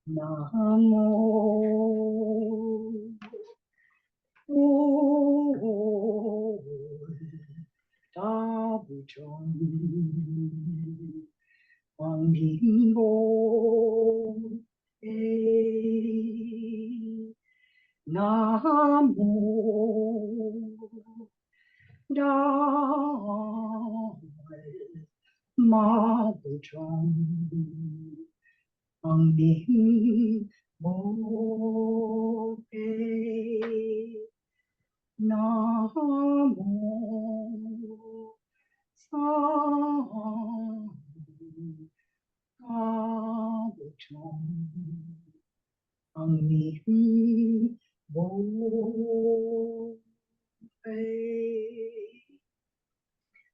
Namo Dabuchon Wangimbo Namo Dhammatalk Wangimbo Namo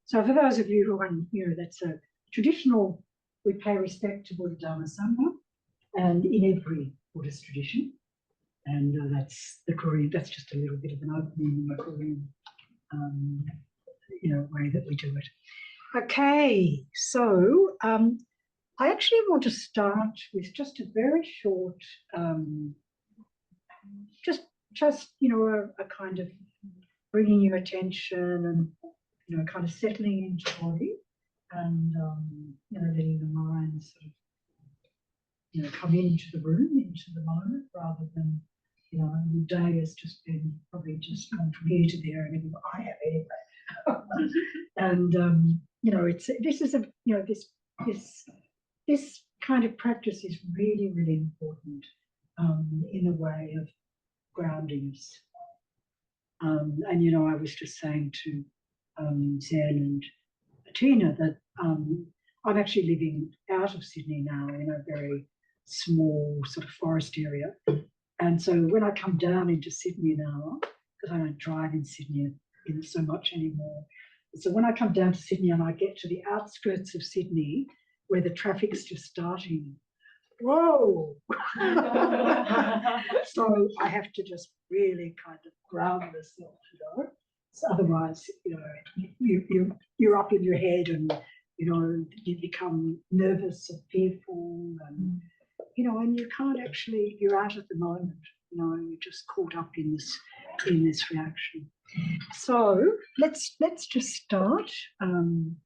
So for those of you who aren't, that's a traditional, we pay respect to Buddha, Dharma, Sangha, and in every Buddhist tradition. And that's the Korean, that's just a little bit of an opening in the Korean, way that we do it. Okay, so I actually want to start with just a very short, just a kind of bringing your attention and kind of settling into the body, and letting the mind sort of come into the room, into the moment, rather than the day has just been probably just gone from here to there, and I have anyway. And this kind of practice is really, really important in a way of grounding us. And I was just saying to Zen and Tina that I'm actually living out of Sydney now in a very small sort of forest area. And so when I come down into Sydney now, because I don't drive in Sydney so much anymore, so when I come down to Sydney and I get to the outskirts of Sydney where the traffic's just starting, whoa! So I have to just really kind of ground myself, So otherwise, you're up in your head, and you become nervous and fearful, and and you can't actually. You're out of the moment. You're just caught up in this reaction. So let's just start. And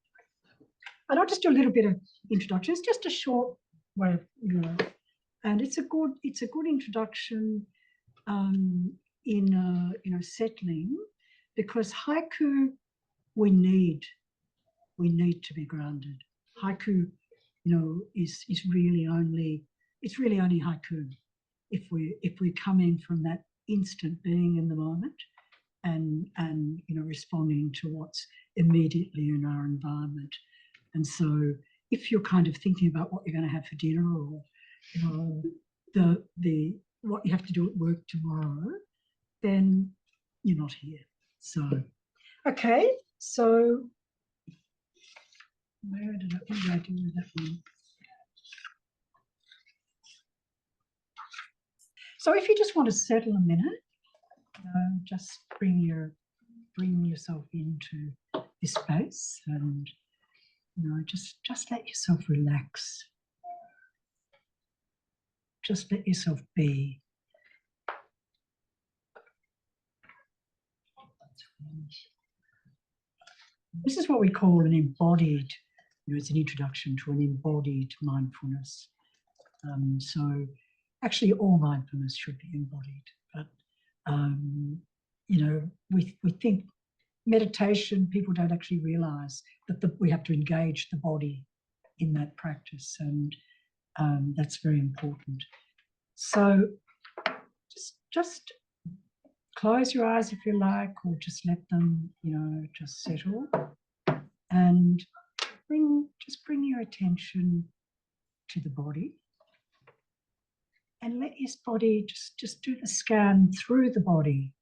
I'll just do a little bit of introduction. It's just a short way of and it's a good introduction in settling, because haiku we need to be grounded. Haiku is really only haiku if we come in from that instant being in the moment and responding to what's immediately in our environment. And so if you're kind of thinking about what you're going to have for dinner, or the what you have to do at work tomorrow, then you're not here. So okay, so what did I do with that one? So if you just want to settle a minute, just bring yourself into this space, and just let yourself relax. Just let yourself be. This is what we call an embodied, it's an introduction to an embodied mindfulness. So actually all mindfulness should be embodied, but we think meditation, people don't actually realize that we have to engage the body in that practice, and that's very important. So just close your eyes if you like, or just let them, just settle, and just bring your attention to the body, and let your body just do the scan through the body.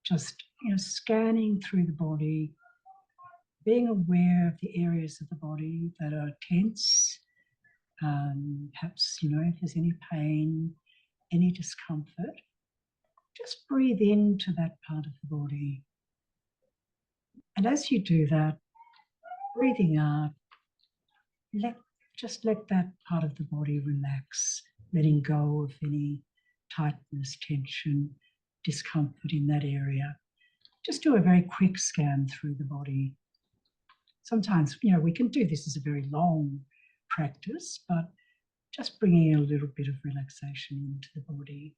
Just scanning through the body, being aware of the areas of the body that are tense. Perhaps if there's any pain, any discomfort, just breathe into that part of the body. And as you do that, breathing out, let that part of the body relax letting go of any tightness, tension, discomfort in that area. Just do a very quick scan through the body. Sometimes, we can do this as a very long practice, but just bringing a little bit of relaxation into the body.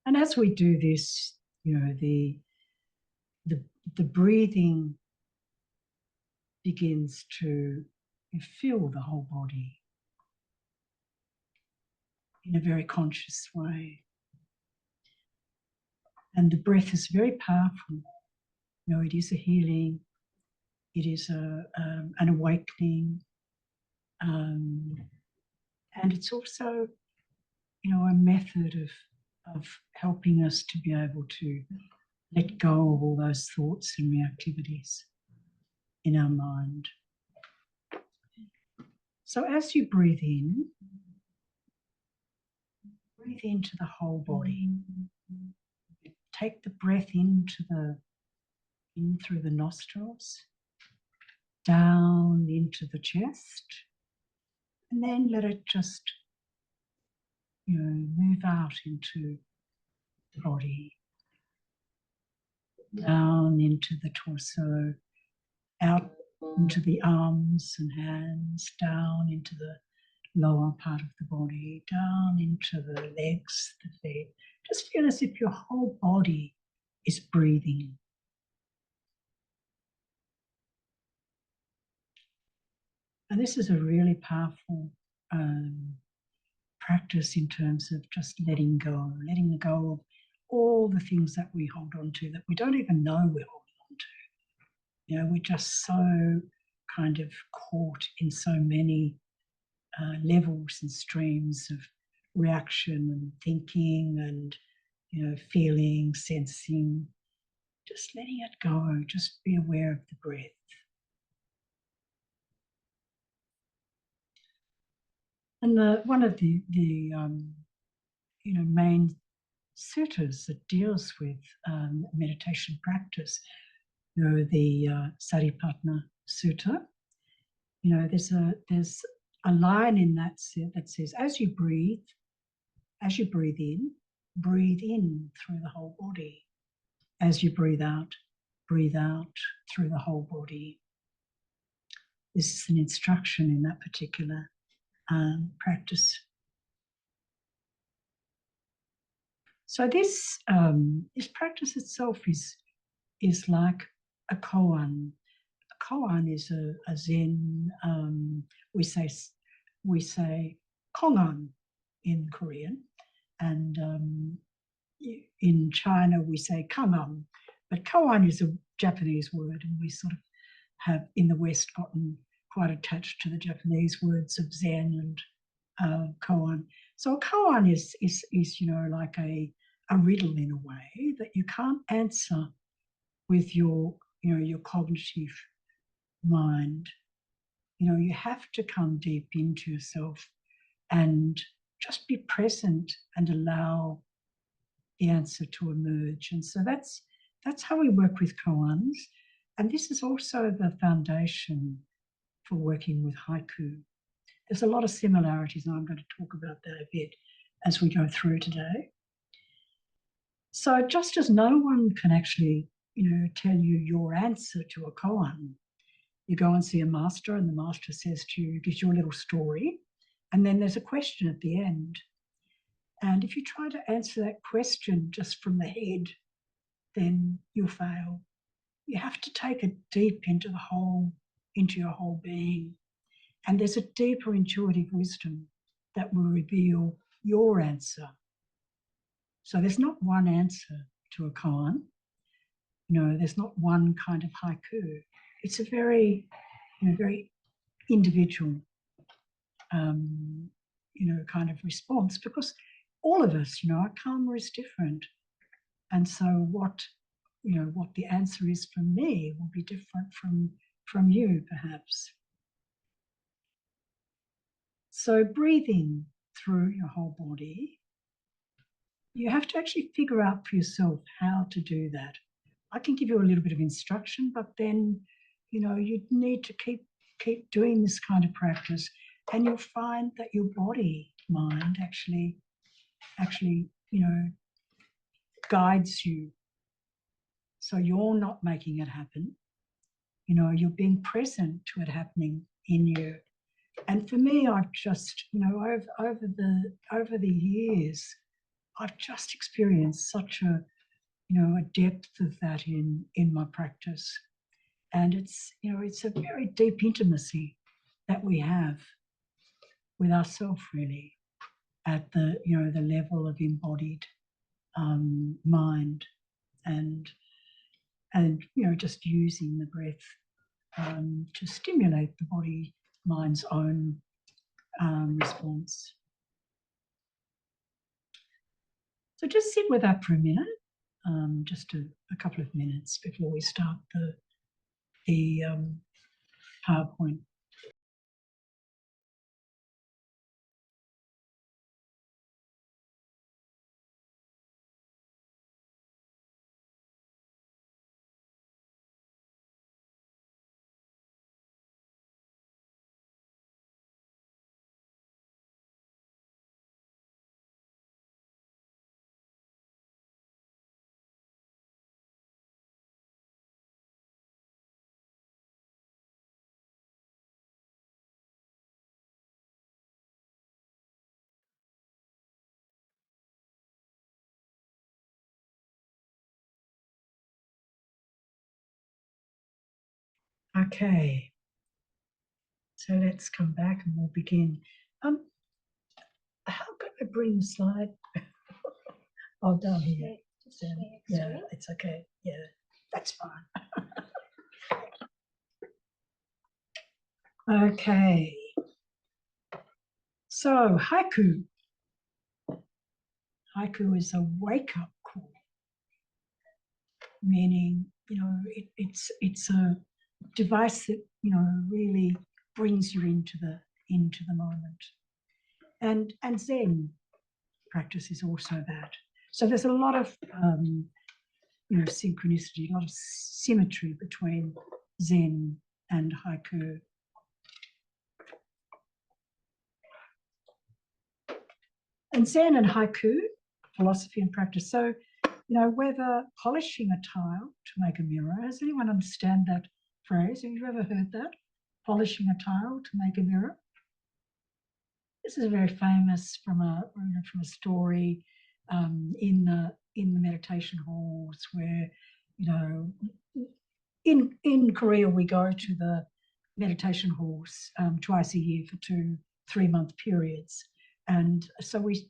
And as we do this, the breathing begins to fill the whole body in a very conscious way. And the breath is very powerful. It is a healing. It is an awakening. And it's also, a method of helping us to be able to let go of all those thoughts and reactivities in our mind. So as you breathe into the whole body. Take the breath in through the nostrils, down into the chest, and then let it just, move out into the body, down into the torso, out into the arms and hands, down into the lower part of the body, down into the legs, the feet. Just feel as if your whole body is breathing. And this is a really powerful practice in terms of just letting go of all the things that we hold on to that we don't even know we're holding on to. We're just so kind of caught in so many levels and streams of reaction and thinking and, feeling, sensing. Just letting it go, just be aware of the breath. And one of the main suttas that deals with meditation practice, the Satipatthana Sutta. There's a line in that says, as you breathe in through the whole body. As you breathe out through the whole body. This is an instruction in that particular practice. So this practice itself is like a koan. A koan is a Zen. We say kongan in Korean, and in China we say kangan. But koan is a Japanese word, and we sort of have in the West gotten quite attached to the Japanese words of Zen and koan. So a koan is like a riddle in a way that you can't answer with your cognitive mind. You have to come deep into yourself and just be present and allow the answer to emerge. And so that's how we work with koans. And this is also the foundation for working with haiku. There's a lot of similarities, and I'm going to talk about that a bit as we go through today. So just as no one can actually, tell you your answer to a koan, you go and see a master and the master says to you, gives you a little story, and then there's a question at the end. And if you try to answer that question just from the head, then you'll fail. You have to take it deep into your whole being. And there's a deeper intuitive wisdom that will reveal your answer. So there's not one answer to a koan. There's not one kind of haiku. It's a very, very individual, kind of response, because all of us, our karma is different. And so what the answer is from me will be different from you, perhaps. So breathing through your whole body, you have to actually figure out for yourself how to do that. I can give you a little bit of instruction, but then, you need to keep keep doing this kind of practice, and you'll find that your body mind actually guides you. So you're not making it happen. You're being present to it happening in you. And for me, I've just, over the years, I've just experienced such a depth of that in my practice. And it's a very deep intimacy that we have with ourselves, really, at the level of embodied mind, and just using the breath to stimulate the body mind's own response. So just sit with that for a minute, just a couple of minutes before we start the PowerPoint. Okay, so let's come back and we'll begin. How can I bring the slide? Oh, down here. Yeah, it's okay. Yeah, that's fine. Okay. So haiku. Haiku is a wake-up call, meaning it's a device that really brings you into the moment. And Zen practice is also that. So there's a lot of synchronicity, a lot of symmetry between Zen and haiku. And Zen and haiku, philosophy and practice. So, whether polishing a tile to make a mirror, does anyone understand that phrase? Have you ever heard that? Polishing a tile to make a mirror? This is very famous from a story in the meditation halls where, in Korea we go to the meditation halls twice a year for 2-3 month periods, and so we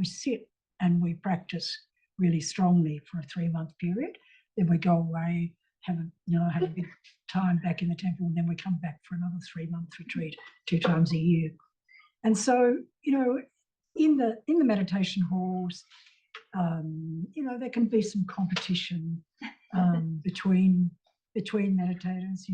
sit and we practice really strongly for a 3-month period. Then we go away, have a bit of time back in the temple, and then we come back for another 3-month retreat 2 times a year. And so, in the meditation halls, there can be some competition between meditators.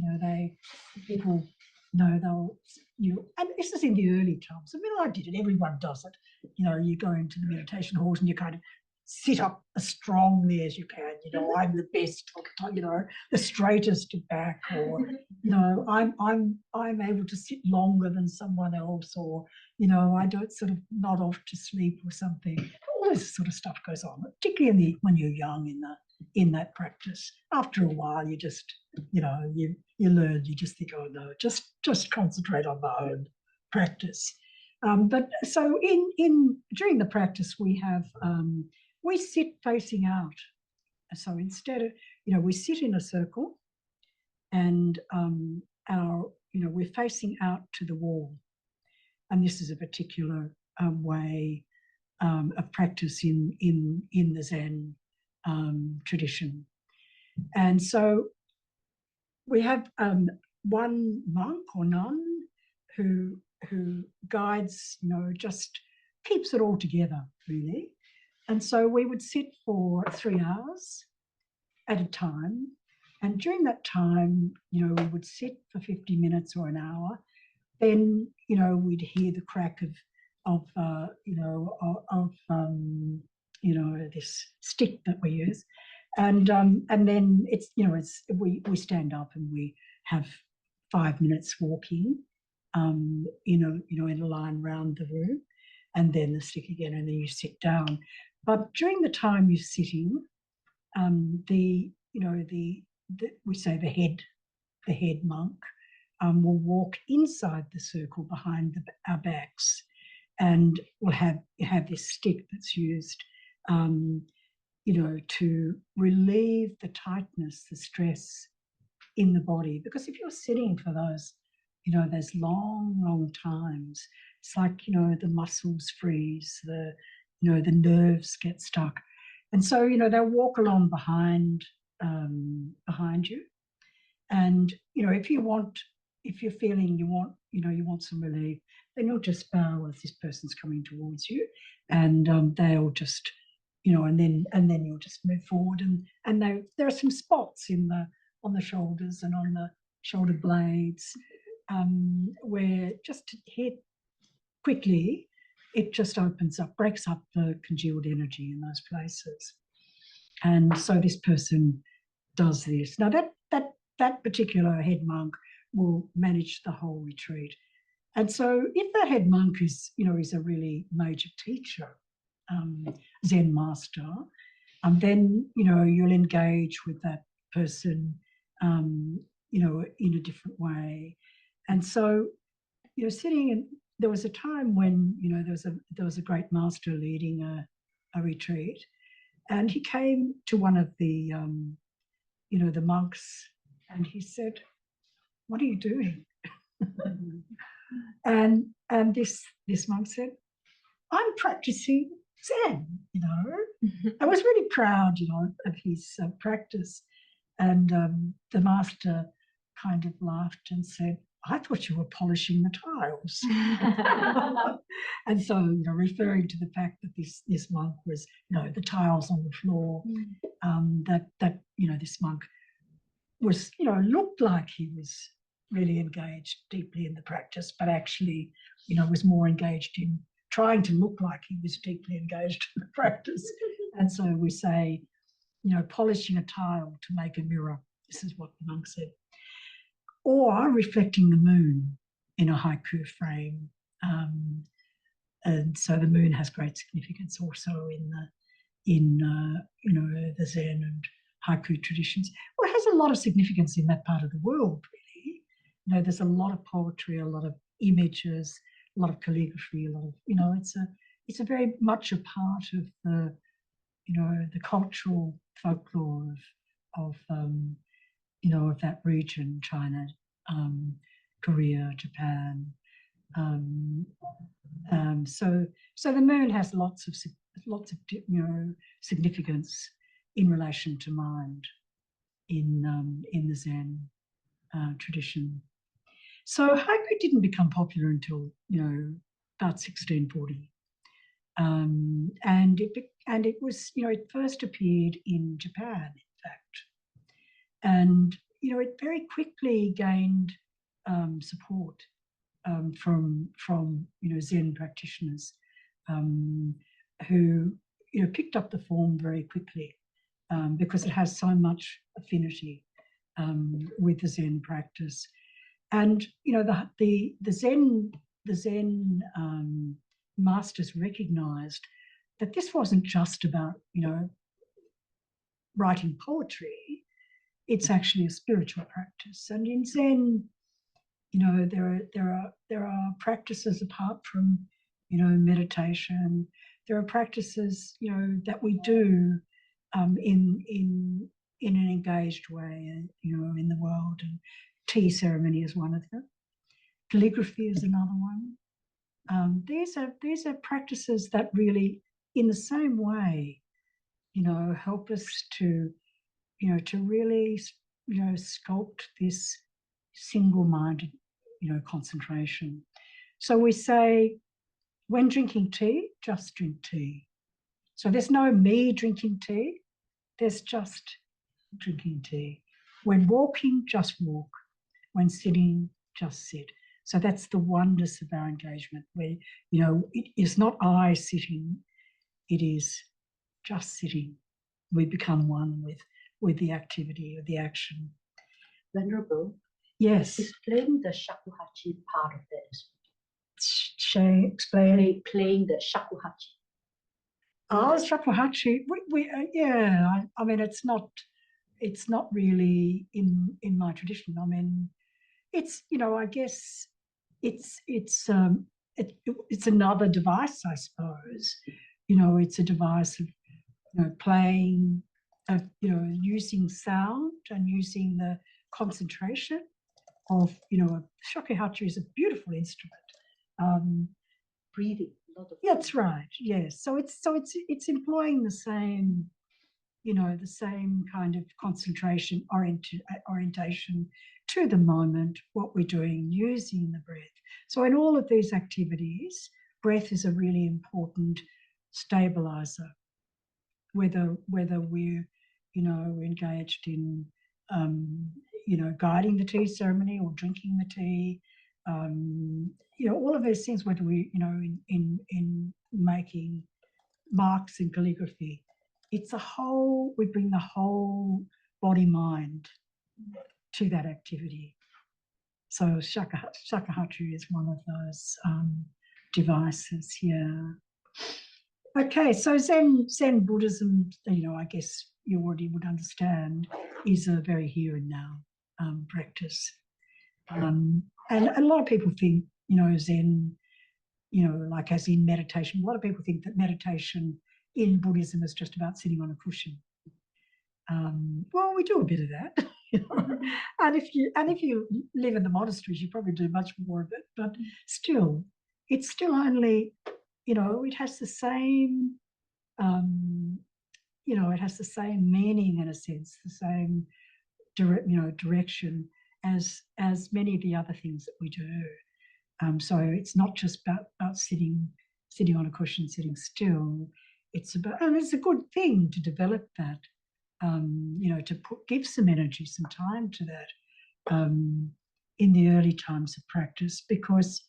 People and this is in the early times. I mean, I did it. Everyone does it. You go into the meditation halls and you kind of sit up as strongly as you can. I'm the best. The straightest back, or I'm able to sit longer than someone else, or I don't sort of nod off to sleep or something. All this sort of stuff goes on, particularly when you're young in that practice. After a while, you just you learn. You just think, oh no, just concentrate on my own practice. But so during the practice, we sit facing out. So instead of we sit in a circle, and we're facing out to the wall. And this is a particular way of practice in the Zen tradition. And so we have one monk or nun who guides, just keeps it all together, really. And so we would sit for 3 hours at a time. And during that time, we would sit for 50 minutes or an hour. Then, we'd hear the crack of this stick that we use. And then we stand up and we have 5 minutes walking in a line round the room, and then the stick again, and then you sit down. But during the time you're sitting, we say the head monk will walk inside the circle behind our backs, and we'll have this stick that's used, to relieve the tightness, the stress in the body. Because if you're sitting for those long times, it's like, the muscles freeze, the nerves get stuck. And so, they'll walk along behind you. And, if you're feeling you want some relief, then you'll just bow as this person's coming towards you, and they'll just, and then you'll just move forward, and there are some spots on the shoulders and on the shoulder blades, where just to hit quickly, it just opens up, breaks up the congealed energy in those places. And so this person does this. Now that particular head monk will manage the whole retreat. And so if that head monk is a really major teacher, Zen master, then, you'll engage with that person, in a different way. And so, there was a time when, there was a great master leading a retreat, and he came to one of the, the monks, and he said, "What are you doing?" and this monk said, "I'm practicing Zen." I was really proud, of his practice. And the master kind of laughed and said, "I thought you were polishing the tiles." And so, referring to the fact that this monk was, the tiles on the floor, that this monk was, looked like he was really engaged deeply in the practice, but actually, was more engaged in trying to look like he was deeply engaged in the practice. And so we say, polishing a tile to make a mirror. This is what the monk said. Or reflecting the moon in a haiku frame. And so the moon has great significance also in the Zen and haiku traditions. Well, it has a lot of significance in that part of the world, really. There's a lot of poetry, a lot of images, a lot of calligraphy, a lot of, it's a very much a part of the cultural folklore of that region, China, Korea, Japan. So the moon has lots of significance in relation to mind in the Zen tradition. So haiku didn't become popular until about 1640. And it was, it first appeared in Japan, in fact. And, it very quickly gained support from Zen practitioners who, picked up the form very quickly because it has so much affinity with the Zen practice. And, the Zen masters recognized that this wasn't just about, writing poetry. It's actually a spiritual practice. And in Zen, there are practices apart from, meditation. There are practices, that we do in an engaged way, in the world. And tea ceremony is one of them. Calligraphy is another one. These are practices that really, in the same way, help us to really, sculpt this single-minded, concentration. So we say, when drinking tea, just drink tea. So there's no me drinking tea. There's just drinking tea. When walking, just walk. When sitting, just sit. So that's the oneness of our engagement, where, it is not I sitting, it is just sitting. We become one with the activity or the action. Venerable, Yes. Explain the shakuhachi part of it. Explain. Playing the shakuhachi. Oh, shakuhachi. Yeah. I mean, it's not really in my tradition. I mean, it's, you know, I guess it's another device, I suppose. You know, it's a device of, you know, playing, you know, using sound and using the concentration of, you know, shakuhachi is a beautiful instrument. Breathing. That's right. Yes. So it's employing the same, you know, the same kind of concentration orientation to the moment, what we're doing, using the breath. So in all of these activities, breath is a really important stabilizer, whether we're, you know, engaged in, you know, guiding the tea ceremony or drinking the tea, you know, all of those things, whether we, you know, in making marks in calligraphy, it's a whole, we bring the whole body mind to that activity. So shakuhachi is one of those devices here. Okay, so Zen Buddhism, you know, I guess you already would understand, is a very here and now practice. And a lot of people think, you know, Zen, you know, like as in meditation, a lot of people think that meditation in Buddhism is just about sitting on a cushion. Well, we do a bit of that, you know? and if you live in the monasteries, you probably do much more of it. But still, it's still only, you know, it has the same, you know, it has the same meaning in a sense, the same direction as many of the other things that we do. So it's not just about sitting on a cushion, sitting still. It's about, and it's a good thing to develop that, you know, to give some energy, some time to that in the early times of practice, because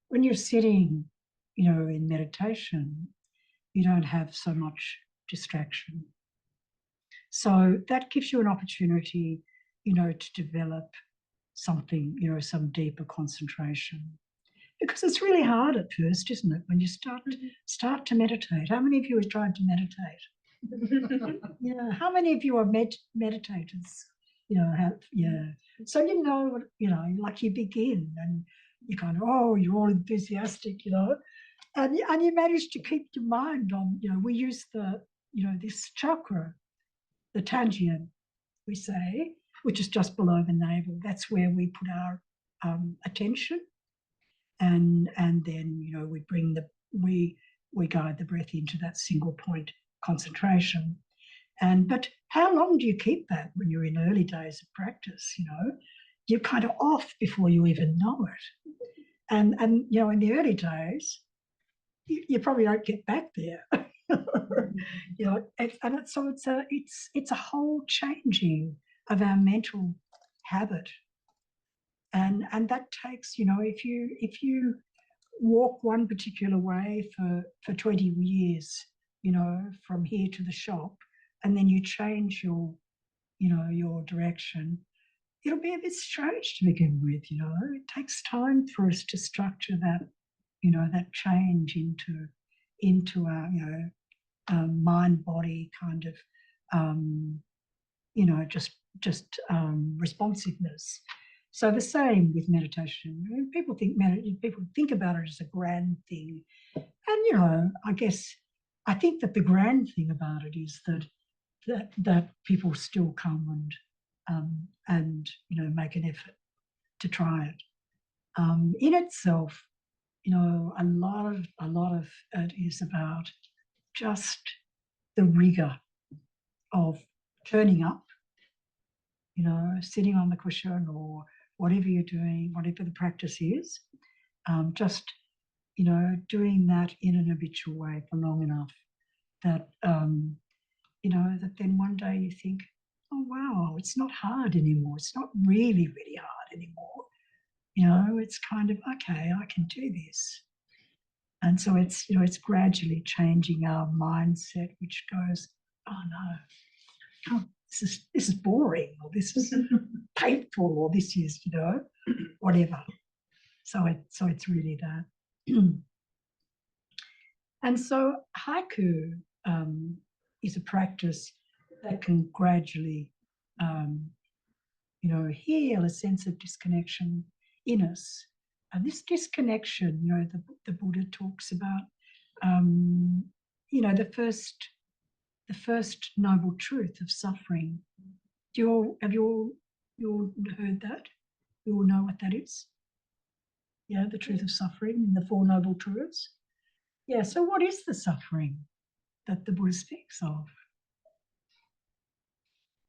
when you're sitting, you know, in meditation, you don't have so much distraction. So that gives you an opportunity, you know, to develop something, you know, some deeper concentration. Because it's really hard at first, isn't it? When you start to meditate. How many of you are trying to meditate? Yeah. How many of you are meditators? You know, yeah. So you know, like you begin and you kind of, oh, you're all enthusiastic, you know, and you manage to keep your mind on, you know, we use the, you know, this chakra, the Tangian, we say, which is just below the navel. That's where we put our attention, and then, you know, we guide the breath into that single point concentration. But how long do you keep that when you're in early days of practice? You know, you're kind of off before you even know it. And you know, in the early days, you probably don't get back there. You know, so it's a whole changing of our mental habit, and that takes, you know, if you walk one particular way for 20 years, you know, from here to the shop, and then you change your, you know, your direction, it'll be a bit strange to begin with. You know, it takes time for us to structure that, you know, that change into our, you know, mind body kind of, you know, just responsiveness. So the same with meditation. People think about it as a grand thing, and, you know, I think that the grand thing about it is that people still come and you know, make an effort to try it. In itself, you know, a lot of it is about just the rigor of turning up, you know, sitting on the cushion or whatever you're doing, whatever the practice is, just, you know, doing that in an habitual way for long enough that, you know, that then one day you think, oh, wow, it's not hard anymore. It's not really, really hard anymore. You know, it's kind of, okay, I can do this. And so it's, you know, it's gradually changing our mindset, which goes, oh no, this is boring, or this is painful, or this is, you know, whatever. So it's really that. And so haiku is a practice that can gradually, you know, heal a sense of disconnection in us. And this disconnection, you know, the Buddha talks about, you know, the first noble truth of suffering. Have you all heard that? You all know what that is? Yeah, the truth of suffering in the Four Noble Truths. Yeah, so what is the suffering that the Buddha speaks of?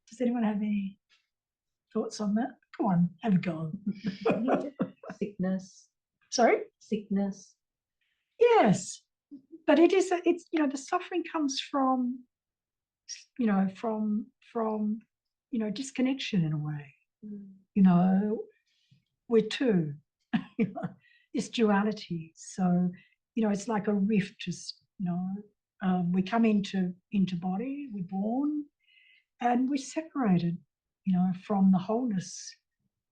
Does anyone have any thoughts on that? Go on, have a go. Sickness. Sorry? Sickness. Yes, but it's, you know, the suffering comes from, you know, from you know, disconnection in a way. You know, we're two. You know, this duality. So, you know, it's like a rift. Just, you know, we come into body, we're born, and we're separated, you know, from the wholeness,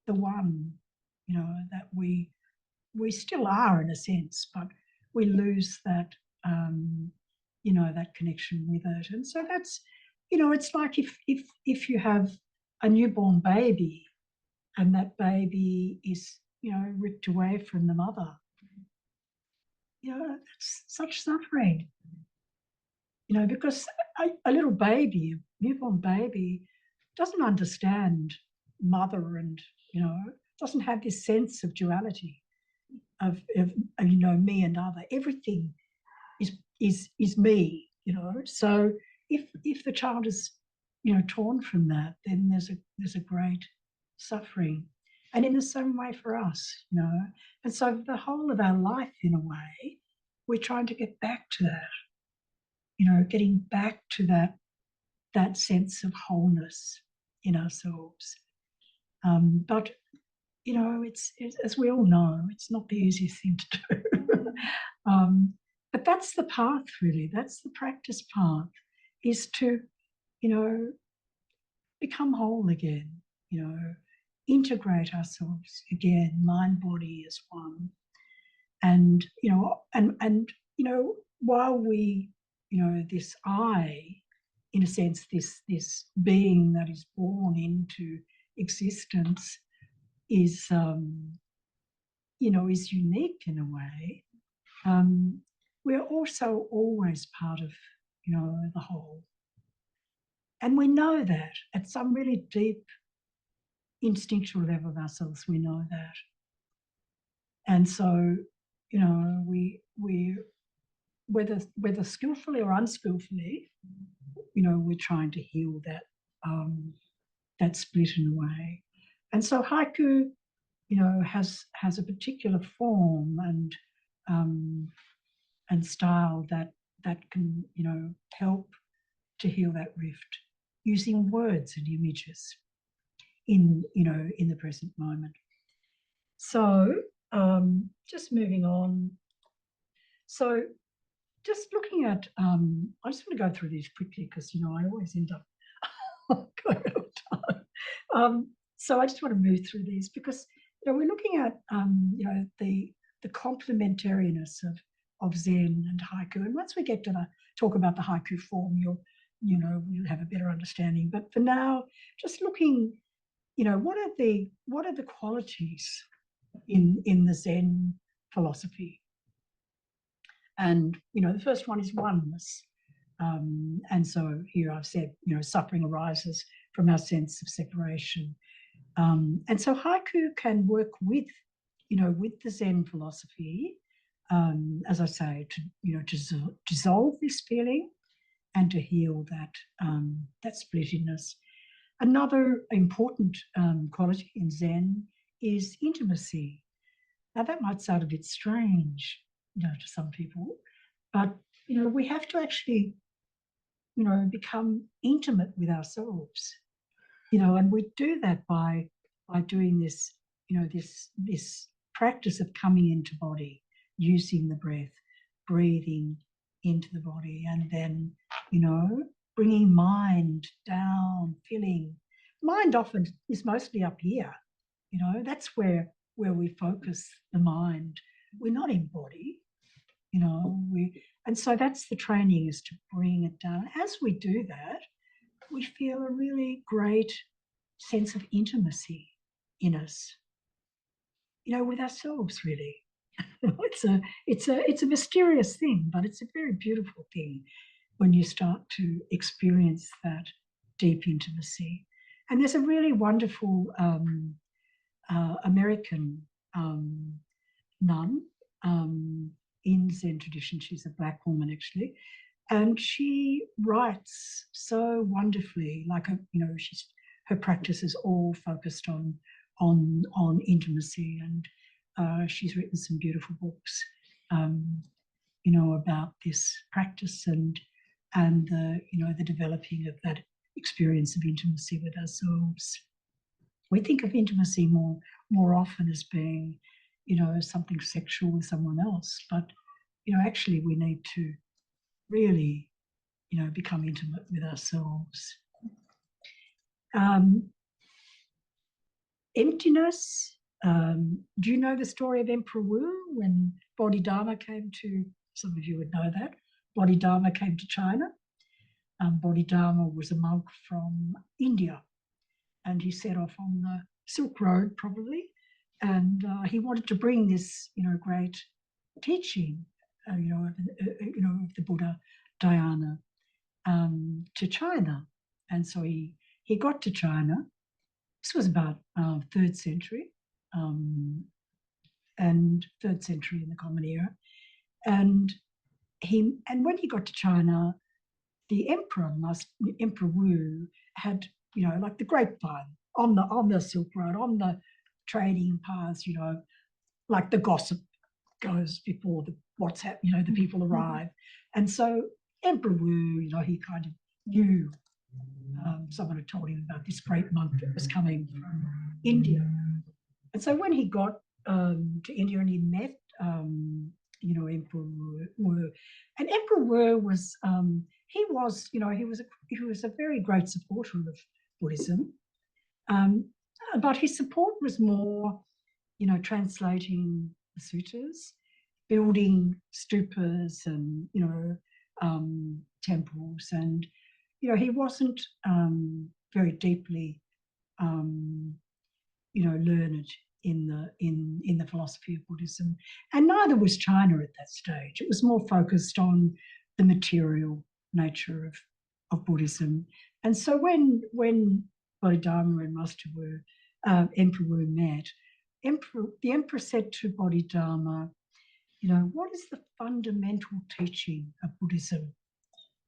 the one, you know, that we still are in a sense, but we lose that, you know, that connection with it. And so that's, you know, it's like if you have a newborn baby and that baby is, you know, ripped away from the mother, you know, that's such suffering, you know, because a little baby, a newborn baby, doesn't understand mother and, you know, doesn't have this sense of duality of you know, me and other. Everything is me, you know. So if the child is, you know, torn from that, then there's a great suffering. And in the same way for us, you know. And so the whole of our life, in a way, we're trying to get back to that, you know, getting back to that sense of wholeness in ourselves. But, you know, it's as we all know, it's not the easiest thing to do. But that's the path, really. That's the practice path, is to, you know, become whole again, you know, integrate ourselves again, mind, body as one. And, you know, and you know, while we, you know, this I, in a sense, this being that is born into existence is, you know, is unique in a way. We're also always part of, you know, the whole. And we know that at some really deep instinctual level of ourselves, we know that. And so, you know, we whether skillfully or unskillfully, you know, we're trying to heal that that split in a way. And so haiku, you know, has a particular form and style that can, you know, help to heal that rift using words and images in, you know, in the present moment. So just moving on. So just looking at, I just want to go through these quickly because, you know, I always end up going out of time. So I just want to move through these because, you know, we're looking at, you know, the complementariness of Zen and haiku. And once we get to talk about the haiku form, you'll have a better understanding. But for now, just looking, you know, what are the qualities in the Zen philosophy? And, you know, the first one is oneness. And so here I've said, you know, suffering arises from our sense of separation. And so haiku can work with, you know, with the Zen philosophy, as I say, to, you know, to dissolve this feeling and to heal that splittiness. Another important quality in Zen is intimacy. Now that might sound a bit strange, you know, to some people, but, you know, we have to actually, you know, become intimate with ourselves, you know, and we do that by doing this, you know, this practice of coming into body, using the breath, breathing into the body, and then, you know, bringing mind down, feeling. Mind often is mostly up here, you know, that's where we focus the mind. We're not in body, you know, and so that's the training, is to bring it down. As we do that, we feel a really great sense of intimacy in us, you know, with ourselves, really. It's a mysterious thing, but it's a very beautiful thing when you start to experience that deep intimacy. And there's a really wonderful American nun in Zen tradition. She's a Black woman, actually, and she writes so wonderfully. Like, you know, her practice is all focused on intimacy, and she's written some beautiful books, you know, about this practice and the, you know, the developing of that experience of intimacy with ourselves. We think of intimacy more often as being, you know, something sexual with someone else, but, you know, actually we need to really, you know, become intimate with ourselves. Emptiness. Do you know the story of Emperor Wu when Bodhidharma came to, some of you would know that, Bodhidharma came to China. Bodhidharma was a monk from India, and he set off on the Silk Road probably, and he wanted to bring this, you know, great teaching, you know, of the Buddha Dhyana to China. And so he got to China. This was about 3rd century, and 3rd century in the Common Era. And when he got to China, the Emperor Wu had, you know, like the grapevine on the Silk Road, on the trading paths, you know, like the gossip goes before the WhatsApp, you know, the people arrive. And so Emperor Wu, you know, he kind of knew, someone had told him about this great monk that was coming from India. And so when he got to India and he met, you know, Emperor Wu, and Emperor Wu was, he was, you know, he was a very great supporter of Buddhism, but his support was more, you know, translating the suttas, building stupas and, you know, temples, and, you know, he wasn't very deeply, you know, learned in the philosophy of Buddhism, and neither was China at that stage. It was more focused on the material nature of Buddhism. And so when Bodhidharma and Master Wu, Emperor Wu met, the emperor said to Bodhidharma, you know, what is the fundamental teaching of Buddhism?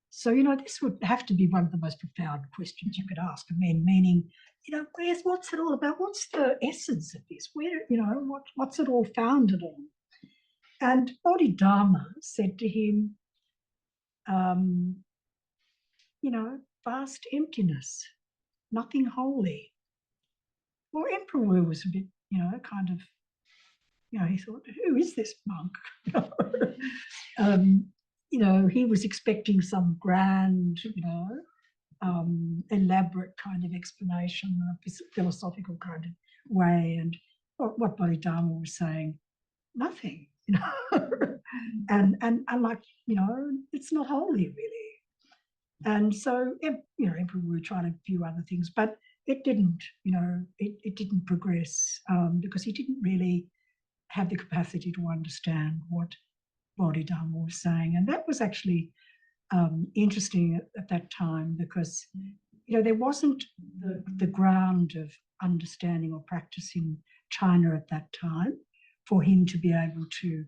So, you know, this would have to be one of the most profound questions you could ask a man, meaning, you know, what's it all about? What's the essence of this? Where, you know, what's it all founded on? And Bodhidharma said to him, you know, vast emptiness, nothing holy. Well, Emperor Wu was a bit, you know, kind of, you know, he thought, who is this monk? You know, he was expecting some grand, you know, elaborate kind of explanation, a philosophical kind of way. And what Bodhidharma was saying, nothing, you know, and like, you know, it's not holy really. And so, you know, Emperor Wu tried a few other things, but it didn't, you know, it didn't progress, because he didn't really have the capacity to understand what Bodhidharma was saying. And that was actually interesting at that time, because, you know, there wasn't the ground of understanding or practice in China at that time for him to be able to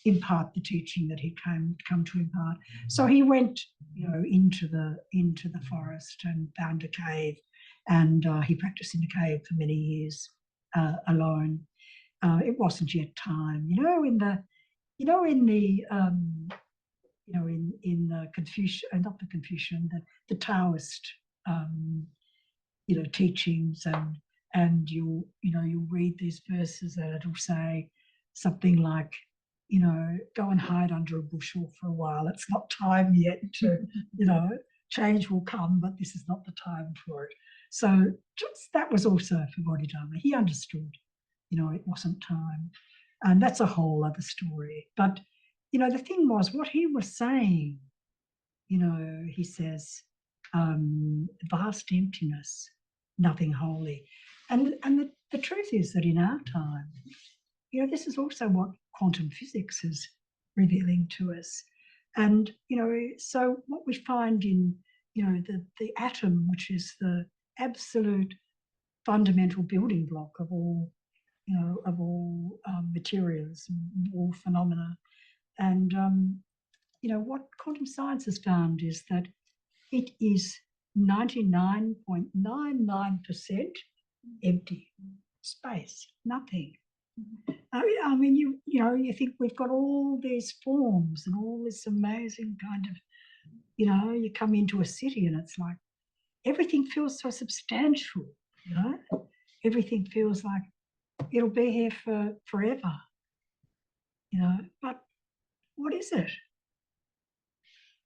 impart the teaching that he come to impart. So he went, you know, into the forest and found a cave, and he practiced in the cave for many years alone. It wasn't yet time, you know, in the Confucian, not the Confucian, the Taoist, you know, teachings, and you'll read these verses and it'll say something like, you know, go and hide under a bushel for a while. It's not time yet to, you know, change will come, but this is not the time for it. So just, that was also for Bodhidharma. He understood, it wasn't time. And that's a whole other story. But, the thing was, what he was saying, he says, vast emptiness, nothing holy. And the truth is that in our time, this is also what quantum physics is revealing to us. And, so what we find in, the atom, which is the absolute fundamental building block of all, materials and all phenomena. And, what quantum science has found is that it is 99.99% empty space, nothing. I mean, you think we've got all these forms and all this amazing kind of, you come into a city and it's like everything feels so substantial, everything feels like it'll be here for forever, but what is it?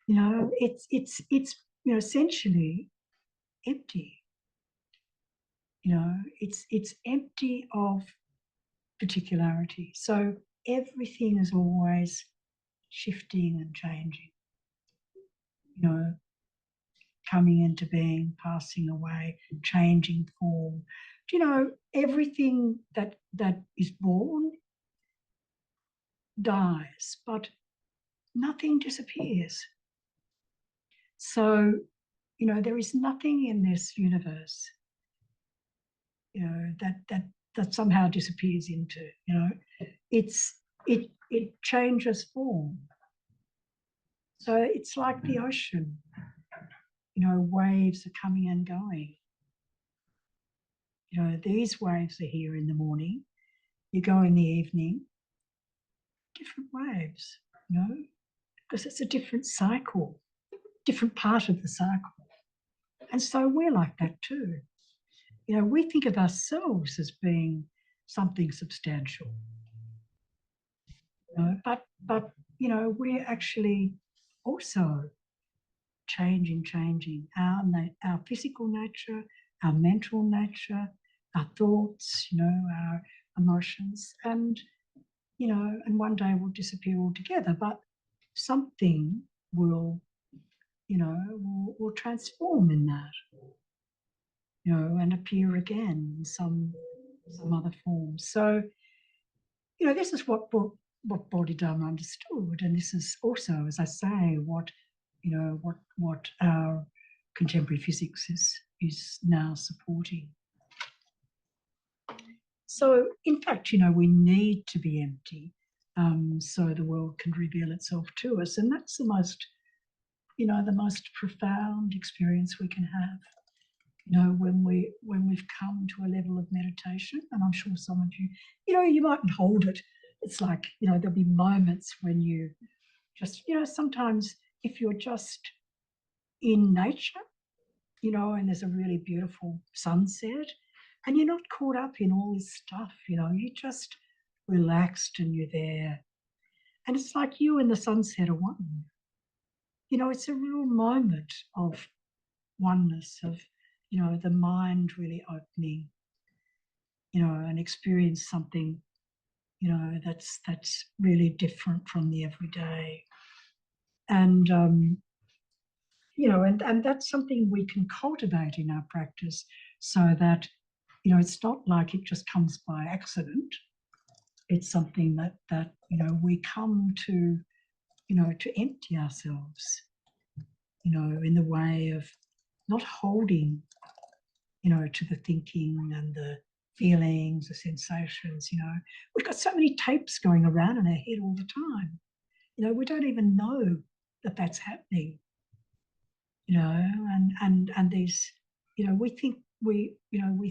It's essentially empty. It's empty of particularity. So everything is always shifting and changing, coming into being, passing away, changing form. Everything that is born dies, but nothing disappears. So, there is nothing in this universe, that somehow disappears into, it changes form. So it's like the ocean, waves are coming and going. These waves are here in the morning, you go in the evening, different waves, because it's a different cycle, different part of the cycle. And so we're like that too. We think of ourselves as being something substantial, but we're actually also changing our physical nature, our mental nature, our thoughts, our emotions, and and one day will disappear altogether, but something will will transform in that, and appear again in some other form. So this is what Bodhidharma understood, and this is also, as I say, what what our contemporary physics is now supporting. So in fact, we need to be empty, so the world can reveal itself to us, and that's the most profound experience we can have. When we've come to a level of meditation, and I'm sure some of you, you mightn't hold it. It's like, there'll be moments when you just, sometimes if you're just in nature, and there's a really beautiful sunset, and you're not caught up in all this stuff, you're just relaxed and you're there. And it's like you and the sunset are one. It's a real moment of oneness, of, the mind really opening, and experience something, that's really different from the everyday. And, and that's something we can cultivate in our practice, so that, it's not like it just comes by accident. It's something that we come to, to empty ourselves, in the way of not holding, to the thinking and the feelings, the sensations. We've got so many tapes going around in our head all the time. We don't even know that that's happening. And these, we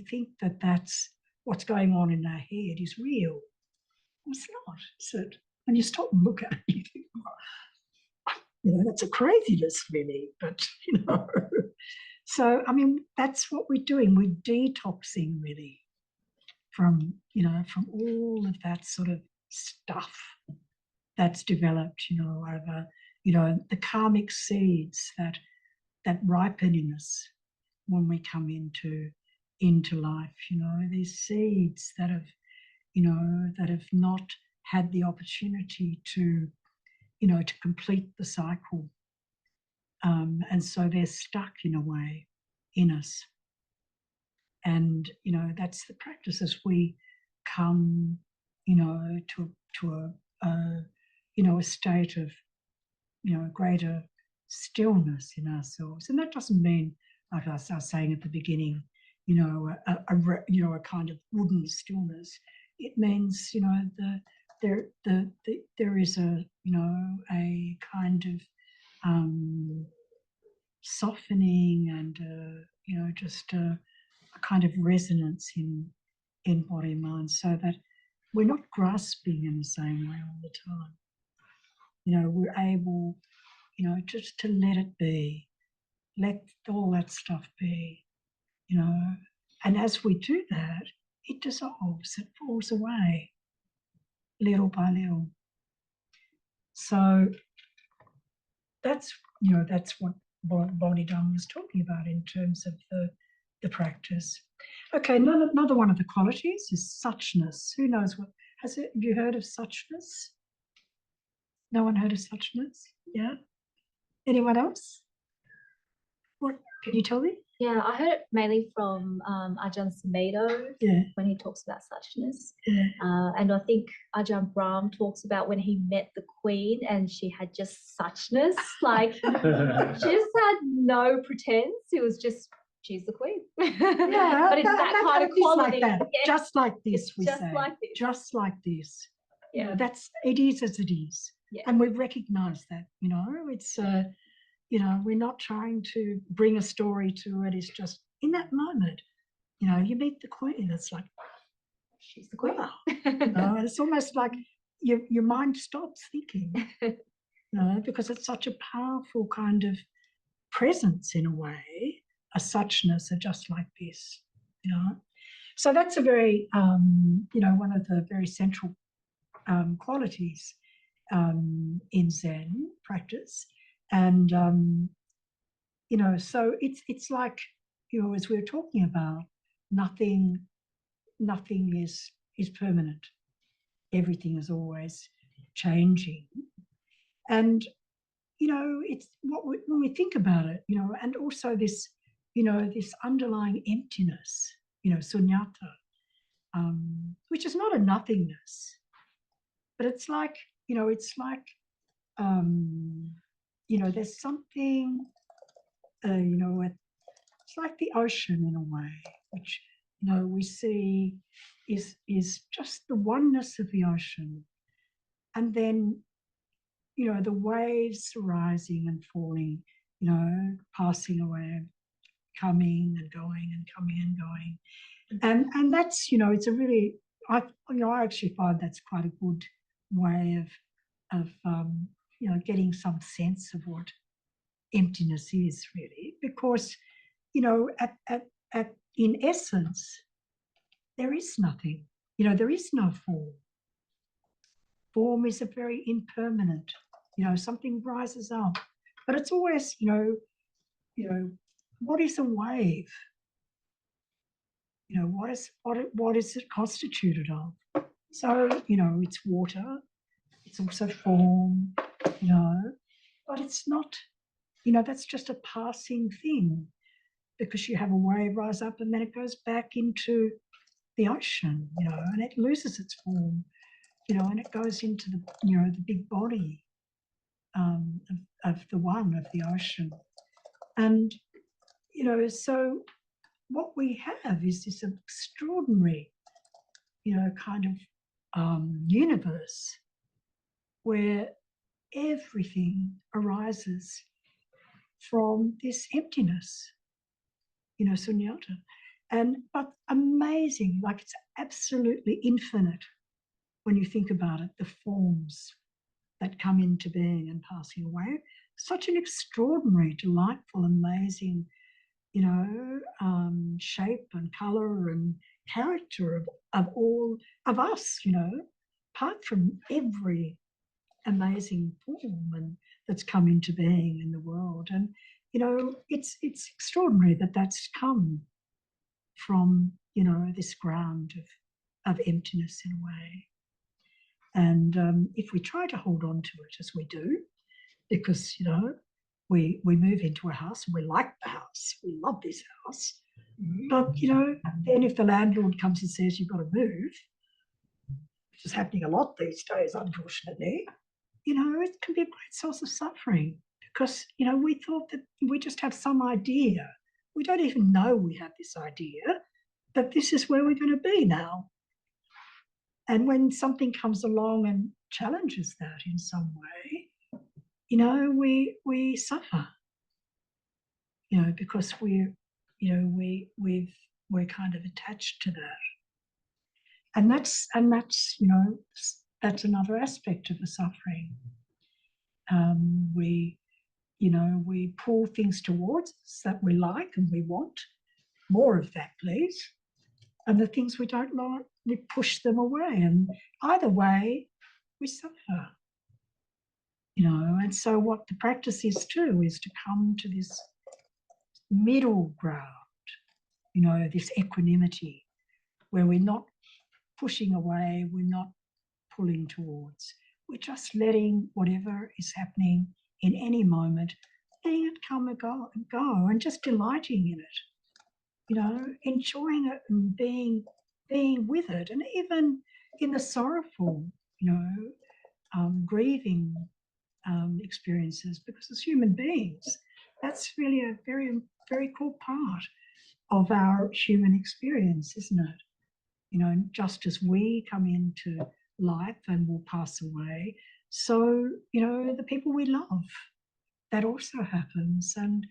think that that's what's going on in our head is real. It's not, is it? When you stop and look at it, you think, that's a craziness, really. But so I mean, that's what we're doing. We're detoxing, really, from from all of that sort of stuff that's developed, over the karmic seeds that ripen in us when we come into life. You know, these seeds that have, you know, that have not had the opportunity to, you know, to complete the cycle. And so they're stuck in a way in us. And, you know, that's the practice as we come, you know, to you know, a state of, you know, greater stillness in ourselves. And that doesn't mean, like I was saying at the beginning, you know, a kind of wooden stillness. It means, you know, there is a, you know, a kind of softening and, you know, just a kind of resonance in body mind, so that we're not grasping in the same way all the time. You know, we're able, you know, just to let it be, let all that stuff be, you know. And as we do that, it dissolves, it falls away little by little. So that's, you know, that's what Bodhidharma was talking about in terms of the practice. Okay, another one of the qualities is suchness. Who knows what, have you heard of suchness? No one heard of suchness? Yeah? Anyone else? What, can you tell me? Yeah, I heard it mainly from Ajahn Sumedho when he talks about suchness. Yeah. And I think Ajahn Brahm talks about when he met the Queen and she had just suchness, like she just had no pretense. It was just, she's the Queen. Yeah, but it's that kind of quality. Like that. Yeah. Just like this, we just say. Like this. Just like this. Yeah. You know, that's, it is as it is. Yeah. And we recognise that, you know, it's, you know, we're not trying to bring a story to it. It's just in that moment, you know, you meet the Queen. It's like, she's the Queen. Wow. You know, it's almost like your mind stops thinking, you know, because it's such a powerful kind of presence in a way, a suchness, a just like this, you know. So that's a very, you know, one of the very central qualities in Zen practice. And, you know, so it's like, you know, as we were talking about, nothing is permanent. Everything is always changing. And, you know, it's when we think about it, you know, and also this, you know, this underlying emptiness, you know, sunyata, which is not a nothingness, but it's like, you know, it's like, you know, there's something, you know, it's like the ocean in a way, which, you know, we see is just the oneness of the ocean. And then, you know, the waves rising and falling, you know, passing away, coming and going and coming and going. And that's, you know, it's a really, I actually find that's quite a good way of you know, getting some sense of what emptiness is really, because, you know, in essence, there is nothing, you know, there is no form. Form is a very impermanent, you know, something rises up, but it's always, you know, what is a wave? You know, what is it constituted of? So, you know, it's water, it's also form, you know, but it's not, you know, that's just a passing thing, because you have a wave rise up and then it goes back into the ocean, you know, and it loses its form, you know, and it goes into the, you know, the big body of the one, of the ocean. And, you know, so what we have is this extraordinary, you know, kind of universe where everything arises from this emptiness, you know, sunyata. But amazing, like it's absolutely infinite when you think about it, the forms that come into being and passing away. Such an extraordinary, delightful, amazing, you know, shape and colour and character of all of us, you know, apart from every amazing form and that's come into being in the world. And, you know, it's extraordinary that that's come from, you know, this ground of emptiness in a way. And if we try to hold on to it as we do, because, you know, we move into a house and we like the house, we love this house, but, you know, then if the landlord comes and says you've got to move, which is happening a lot these days, unfortunately, you know, it can be a great source of suffering because, you know, we thought that we just have some idea. We don't even know we have this idea that this is where we're going to be now. And when something comes along and challenges that in some way, you know, we suffer, you know, because we're kind of attached to that. And that's you know, that's another aspect of the suffering. We pull things towards us that we like and we want more of that, please. And the things we don't like, we push them away. And either way, we suffer. You know, and so what the practice is too is to come to this middle ground, you know, this equanimity, where we're not pushing away, we're not pulling towards. We're just letting whatever is happening in any moment, letting it come and go, and just delighting in it, you know, enjoying it and being with it. And even in the sorrowful, you know, grieving experiences, because as human beings, that's really a very, very cool part of our human experience, isn't it? You know, just as we come into life and will pass away, so, you know, the people we love, that also happens. And,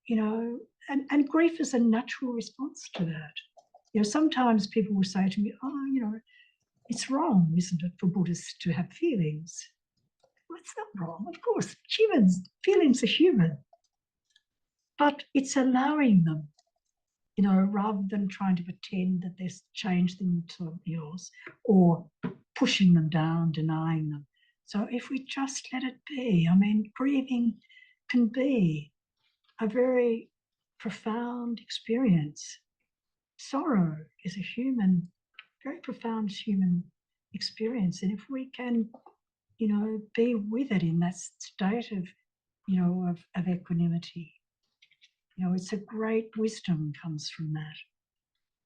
you know, and grief is a natural response to that. You know, sometimes people will say to me, oh, you know, it's wrong, isn't it, for Buddhists to have feelings? Well, it's not wrong. Of course, feelings are human. But it's allowing them, you know, rather than trying to pretend that they've changed them to something else or pushing them down, denying them. So if we just let it be, I mean, grieving can be a very profound experience. Sorrow is a very profound human experience. And if we can, you know, be with it in that state of, you know, of equanimity, you know, it's a great wisdom comes from that.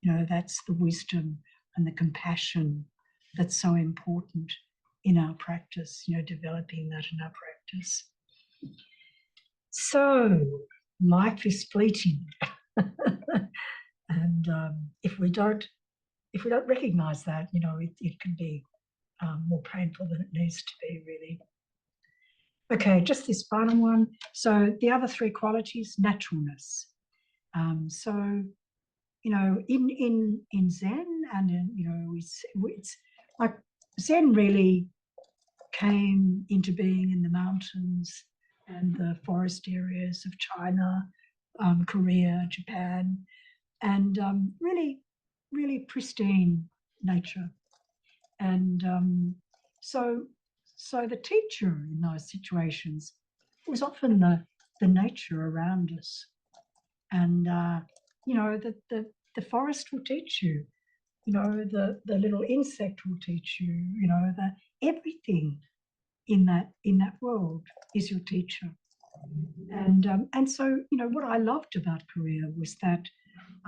You know, that's the wisdom and the compassion that's so important in our practice, you know, developing that in our practice. So, life is fleeting. And if we don't recognize that, you know, it can be more painful than it needs to be, really. Okay, just this final one. So the other three qualities, naturalness. So, you know, in Zen and in, you know, it's like Zen really came into being in the mountains and the forest areas of China, Korea, Japan, and really, really pristine nature. And so the teacher in those situations was often the nature around us. And, you know, the forest will teach you, you know, the little insect will teach you, you know, everything in that world is your teacher. And so, you know, what I loved about Korea was that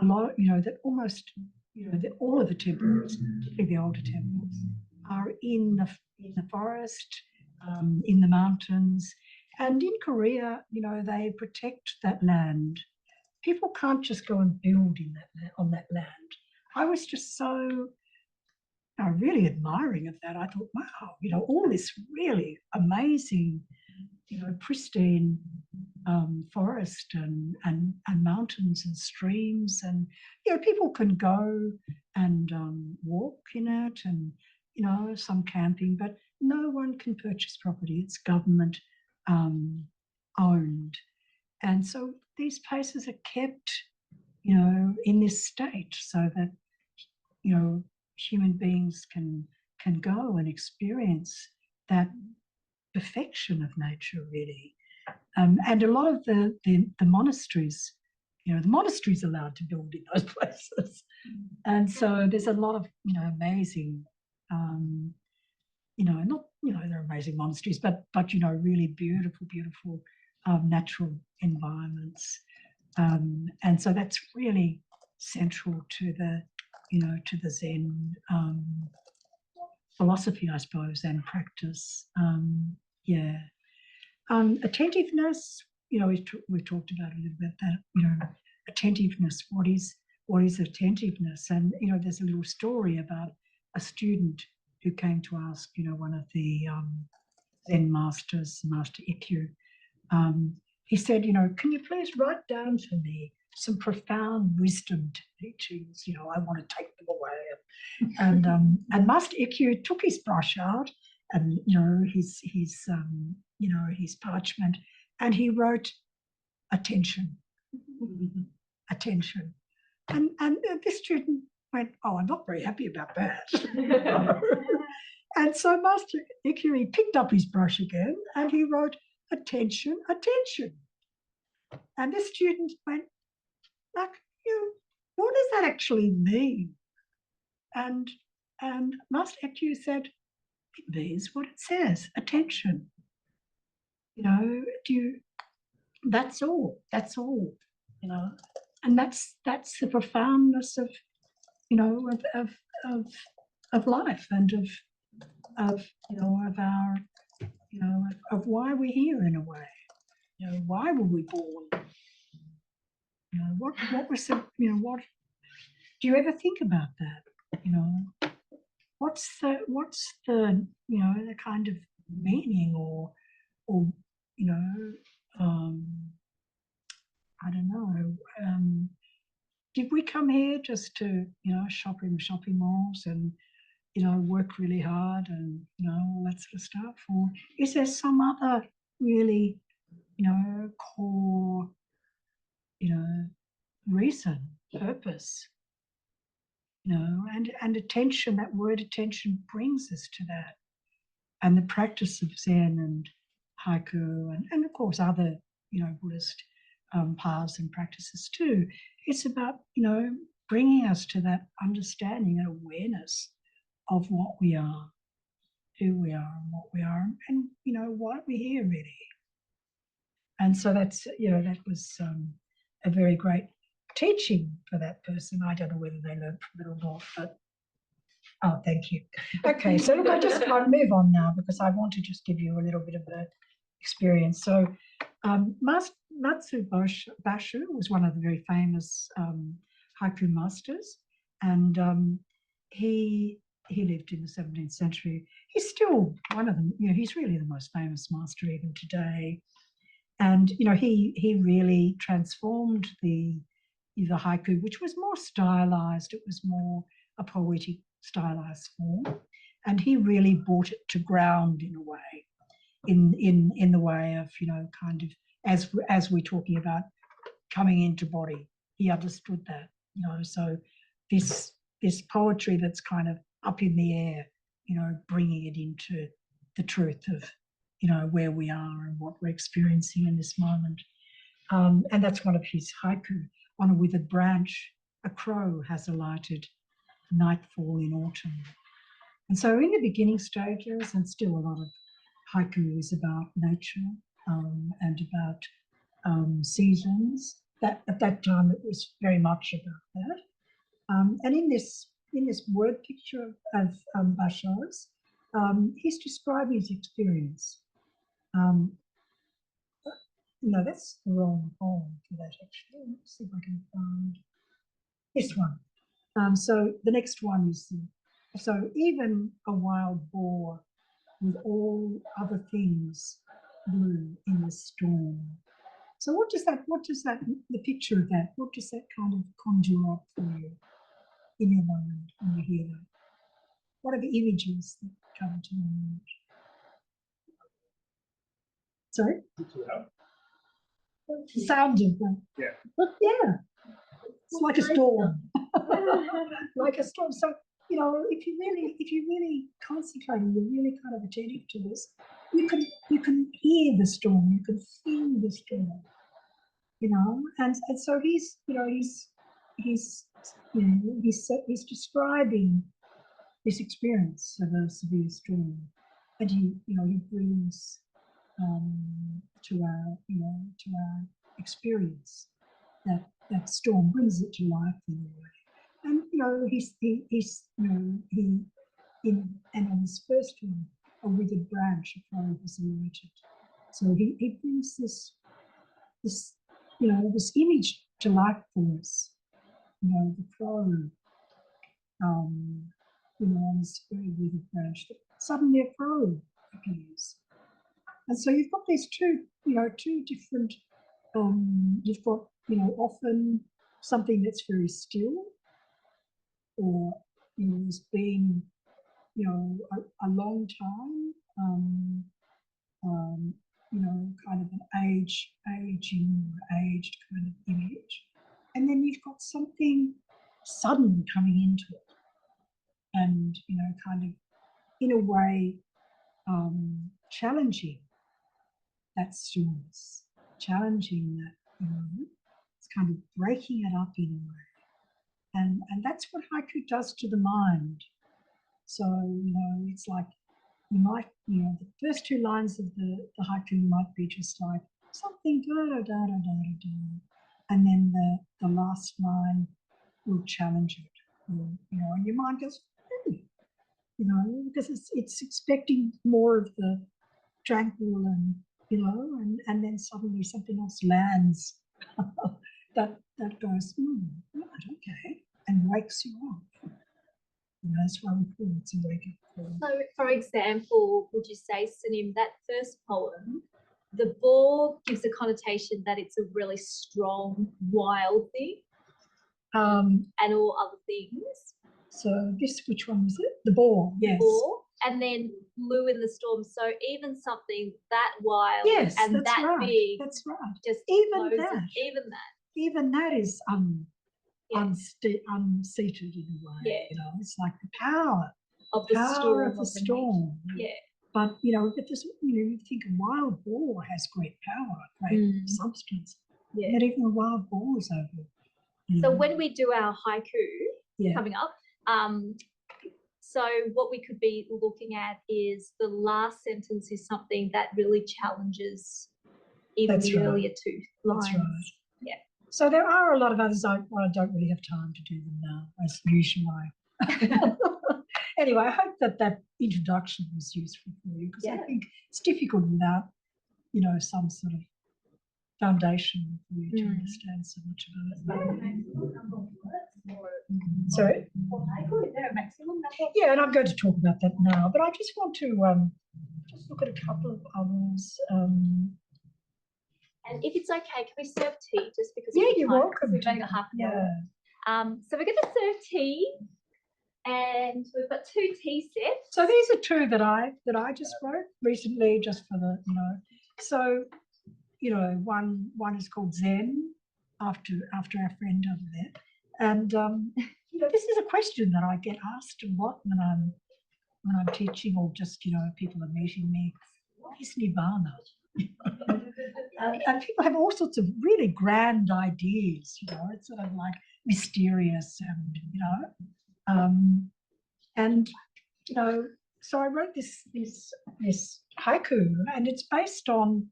a lot, you know, that almost, you know, that all of the temples, particularly the older temples, are in the forest, in the mountains. And in Korea, you know, they protect that land. People can't just go and build on that land. I was just so really admiring of that. I thought, wow, you know, all this really amazing, you know, pristine forest and mountains and streams, and, you know, people can go and walk in it, and, you know, some camping, but no one can purchase property. It's government owned. And so these places are kept, you know, in this state so that, you know, human beings can go and experience that perfection of nature, really. And a lot of the monasteries, the monasteries allowed to build in those places. And so there's a lot of, amazing, not, they're amazing monasteries, but, really beautiful, beautiful natural environments. And so that's really central to the, to the Zen philosophy, I suppose, and practice. Attentiveness, we've talked about a little bit that, attentiveness, what is attentiveness? And, there's a little story about a student who came to ask, one of the Zen masters, Master Ikkyu. He said, can you please write down for me some profound wisdom teachings? I want to take them away. And Master Ikkyu took his brush out and, his parchment, and he wrote attention, attention. And this student went, oh, I'm not very happy about that. And so Master Ikkyu, he picked up his brush again and he wrote attention, attention. And this student went, like, what does that actually mean? And Master Ikkyu said, it means what it says, attention. That's all, and that's the profoundness of, of life and of our, of why we're here in a way. Why were we born? What was the, what do you ever think about that? What's the the kind of meaning or I don't know. Did we come here just to shop in the shopping malls and work really hard and all that sort of stuff, or is there some other really core reason, purpose? And attention, that word attention brings us to that. And the practice of Zen and Haiku and of course other Buddhist paths and practices too, it's about bringing us to that understanding and awareness of what we are, who we are and what we are, and why we're here really. And so that's that was a very great teaching for that person. I don't know whether they learned from it or not, but oh, thank you. Okay, so look, I'll move on now because I want to just give you a little bit of the experience. So Matsu Basho was one of the very famous haiku masters, and he lived in the 17th century. He's still one of them. He's really the most famous master even today. And he really transformed the haiku, which was more stylized. It was more a poetic stylized form, and he really brought it to ground in a way, in the way of kind of as we're talking about coming into body. He understood that, so this poetry that's kind of up in the air, bringing it into the truth of where we are and what we're experiencing in this moment. And that's one of his haiku. On a withered branch, a crow has alighted, nightfall in autumn. And so in the beginning stages, and still a lot of haiku is about nature and about seasons. That at that time it was very much about that. And in this word picture of Basho's, he's describing his experience. No, that's the wrong poem for that actually. Let's see if I can find this one. So the next one is, so even a wild boar with all other things blew in the storm. So what does that, the picture of that, what does that kind of conjure up for you in your mind when you hear that? What are the images that come to mind? Sorry? The sound of them. Yeah. Yeah. It's like a storm. Like a storm. So, if you really concentrate and you're really kind of attentive to this, you can hear the storm, you can feel the storm, you know, and so he's describing this experience of a severe storm, and he brings to our experience that storm, brings it to life in a way. And and on this first one, a withered branch, a crow has emerged. So he brings this image to life for us. The crow, on this very withered branch. Suddenly a crow appears. And so you've got these two different, you've got, often something that's very still, or, has been, a long time, kind of an aging or aged kind of image. And then you've got something sudden coming into it. And, kind of, in a way, challenging that stillness, challenging that, it's kind of breaking it up in a way. And that's what haiku does to the mind. So, it's like you might, the first two lines of the haiku might be just like something da da da da da da, and then the last line will challenge it, and your mind goes, hey, because it's expecting more of the tranquil and, and then suddenly something else lands that goes, right, okay, and wakes you up. That's why we call it a wake up call. So, for example, would you say, Sunim, that first poem, the boar gives a connotation that it's a really strong, wild thing, and all other things. So which one was it? The boar, yes. Boar, and then blew in the storm. So even something that wild, yes, and that's that right. big, that's right. Just even that is yeah. unseated in a way. Yeah. It's like the power of the storm. Yeah. But but this, you think a wild boar has great power, great substance. Yeah. Not even a wild boar is over. So when we do our haiku coming up, so what we could be looking at is the last sentence is something that really challenges even the earlier two lines. That's right. Yeah. So there are a lot of others. I don't really have time to do them now, as usual. Anyway, I hope that introduction was useful for you, because I think it's difficult without, some sort of foundation for you to understand so much about it. Sorry? Is there a maximum number? Yeah, and I'm going to talk about that now, but I just want to just look at a couple of others. And if it's okay, can we serve tea just because? Yeah, you're welcome. We've only got half an hour. So we're going to serve tea, and we've got 2 tea sets. So these are 2 that I just wrote recently, just for the So one is called Zen, after our friend over there, and this is a question that I get asked a lot when I'm teaching, or just people are meeting me. What is nirvana? And people have all sorts of really grand ideas. It's sort of like mysterious, and so I wrote this haiku, and it's based on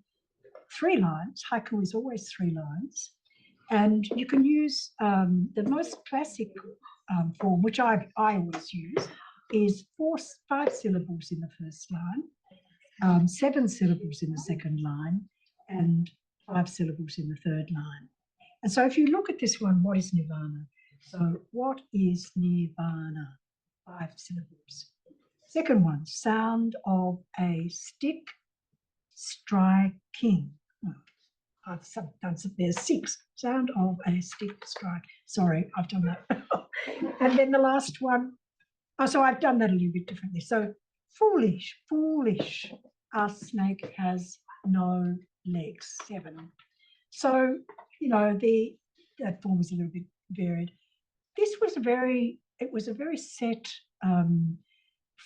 3 lines. Haiku is always 3 lines, and you can use the most classic form, which I always use, is 5 syllables in the first line, 7 syllables in the second line, and 5 syllables in the third line. And so if you look at this one, what is nirvana? So what is nirvana? 5 syllables. Second one, sound of a stick striking. There's 6. Sound of a stick strike. Sorry, I've done that. And then the last one, so I've done that a little bit differently. So foolish, a snake has no legs. 7. So, that form is a little bit varied. This was a very set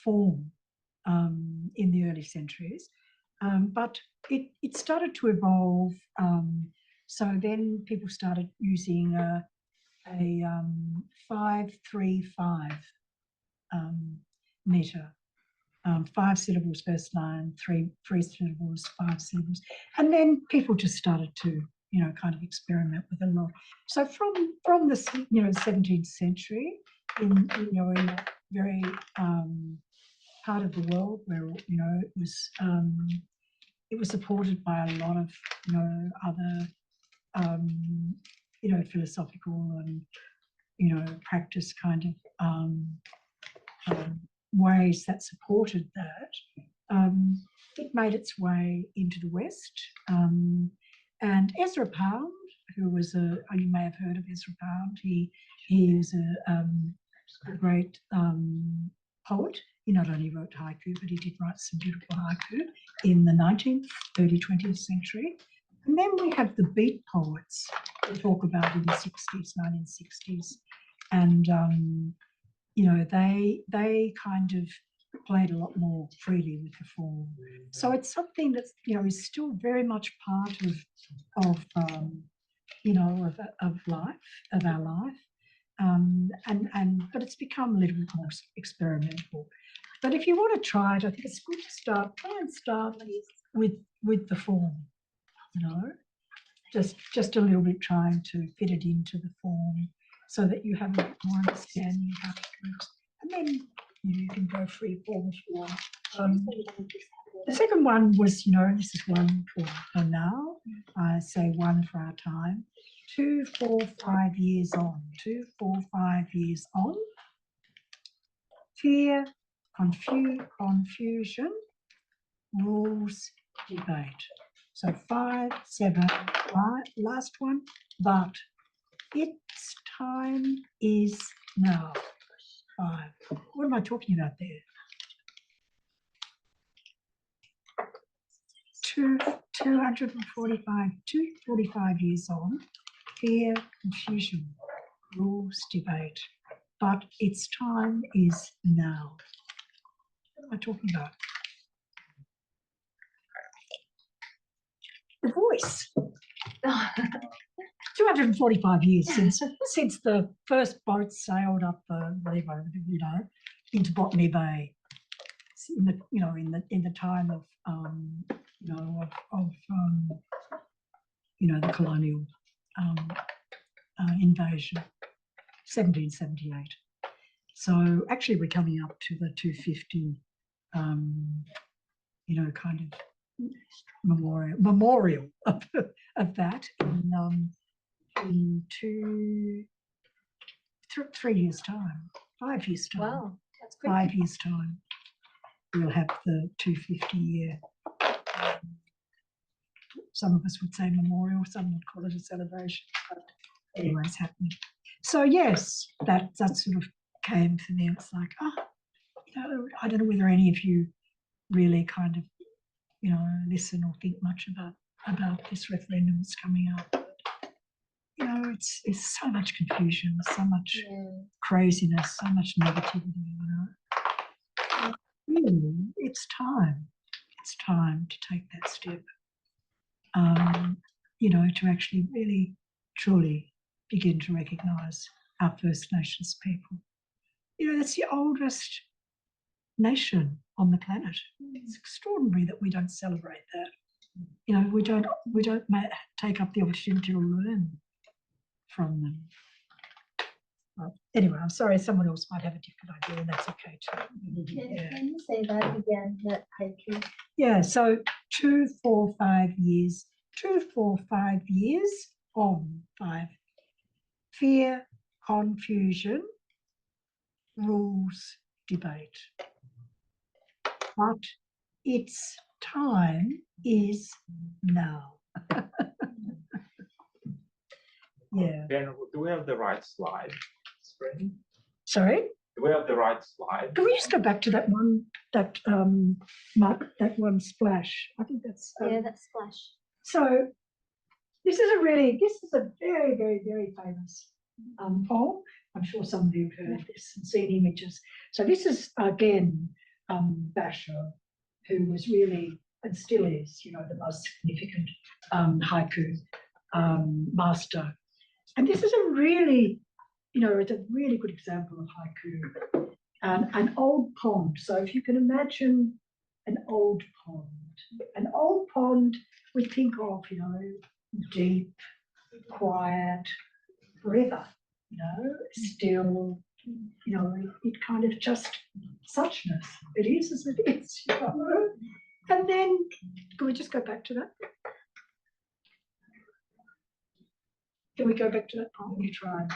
form in the early centuries. But it started to evolve. So then people started using a 5-3-5 meter. 5 syllables first line, three syllables, 5 syllables, and then people just started to, kind of experiment with a lot. So from the 17th century, in that very part of the world where it was supported by a lot of other philosophical and practice kind of ways that supported that. It made its way into the West, and Ezra Pound, who was you may have heard of Ezra Pound. He was a great poet. He not only wrote haiku, but he did write some beautiful haiku in the 19th, early 20th century. And then we have the beat poets we talk about in the 60s, 1960s. And, they kind of played a lot more freely with the form. So it's something that's, is still very much part of life, of our life. But it's become a little bit more experimental. But if you want to try it, I think it's good to try and start with the form, just a little bit trying to fit it into the form so that you have a bit more understanding of how it works. And then you can go free form if you want. The second one was, this is one for now. I say one for our time. 2, 4, 5 years on. 2, 4, 5 years on. Fear, confusion, rules, debate. So 5, 7, last one. But its time is now. 5. What am I talking about there? 245 years on. Fear, confusion, rules, debate. But its time is now. What am I talking about? The voice. 245 years since the first boat sailed up the river, into Botany Bay. In the time of the colonial invasion, 1778. So actually, we're coming up to the 250, kind of memorial of that in 3 years' time, 5 years' time. Wow, that's quick. 5 years' time, we'll have the 250 year. Some of us would say memorial, some would call it a celebration, but anyway, it's happening. So yes, that sort of came for me. It's like, I don't know whether any of you really kind of, listen or think much about this referendum that's coming up. It's so much confusion, so much craziness, so much negativity, It's time. It's time to take that step. To actually really, truly begin to recognise our First Nations people. That's the oldest nation on the planet. It's extraordinary that we don't celebrate that. We don't take up the opportunity to learn from them. Well, anyway, I'm sorry, someone else might have a different idea, and that's okay too. Can you say that again, that haiku? Yeah, so 2, 4, 5 years. 2, 4, 5 years on 5. Fear, confusion, rules, debate. But its time is now. Yeah. Venerable, do we have the right slide? Sorry? Do we have the right slide? Can we just go back to that one, that one splash? I think that's that splash. So this is a very, very, very famous poem. I'm sure some of you have heard this and seen images. So this is again Basho, who was really and still is, you know, the most significant haiku master. And this is a really, you know, it's a really good example of haiku. An old pond. So if you can imagine an old pond, we think of, you know, deep, quiet, forever, you know, still, you know, it kind of just suchness. It is as it is, you know. And then, can we just go back to that? Can we go back to that point? You try.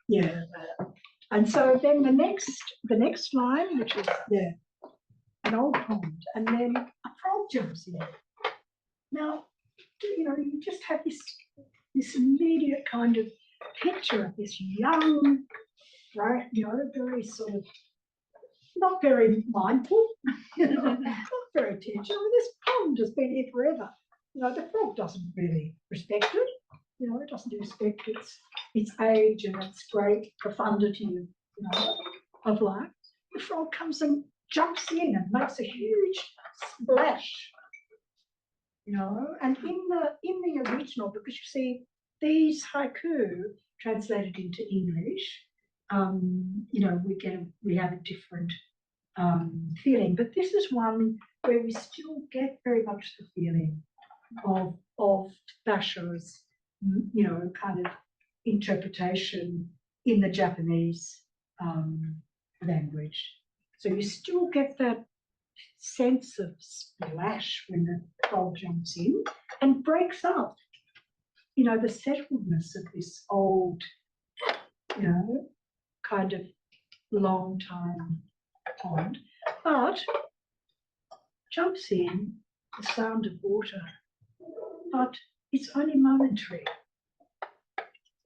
Yeah. And so then the next line, which is an old pond, and then a frog jumps in. Now, you know, you just have this immediate kind of picture of this young, right, you know, very sort of not very mindful, you know, not very attention. I mean, this pond has been here forever. You know, the frog doesn't really respect it. You know, it doesn't respect its age and its great profundity of, you know, of life. The frog comes and jumps in and makes a huge splash. You know, and in the original, because you see these haiku translated into English, you know, we have a different feeling. But this is one where we still get very much the feeling of Basho's, you know, kind of interpretation in the Japanese language. So you still get that sense of splash when the frog jumps in and breaks up, you know, the settledness of this old, you know, kind of long time pond, but jumps in the sound of water, but it's only momentary.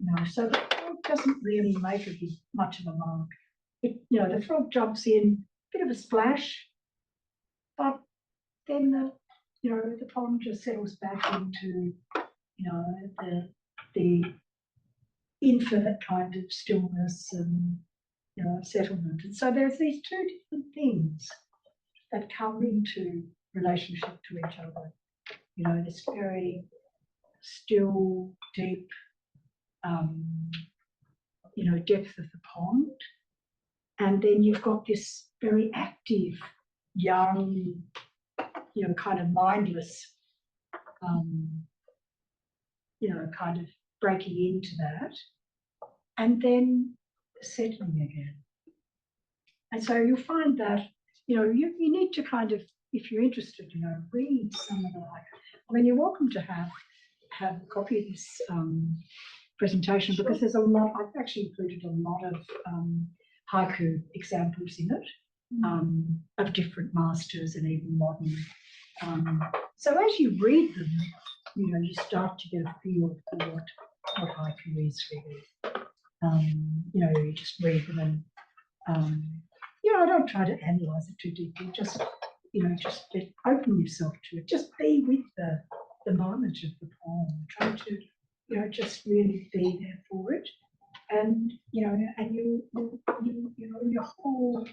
You know, so the frog doesn't really make much of a mark. You know, the frog jumps in, bit of a splash, but then the pond just settles back into, you know, the infinite kind of stillness and, you know, settlement. And so there's these two different things that come into relationship to each other. You know, this very still, deep, you know, depth of the pond, and then you've got this very active, young, you know, kind of mindless, you know, kind of breaking into that, and then settling again. And so you'll find that, you know, you need to kind of, if you're interested, you know, read some of the, like, I mean, you're welcome to have a copy of this presentation, because there's a lot, I've actually included a lot of haiku examples in it, of different masters and even modern. So as you read them, you know, you start to get a feel for what haiku is really. You know, you just read them and, you know, I don't try to analyse it too deeply, just, you know, just open yourself to it. Just be with the moment of the poem. Try to, you know, just really be there for it. And, you know, and you know, your whole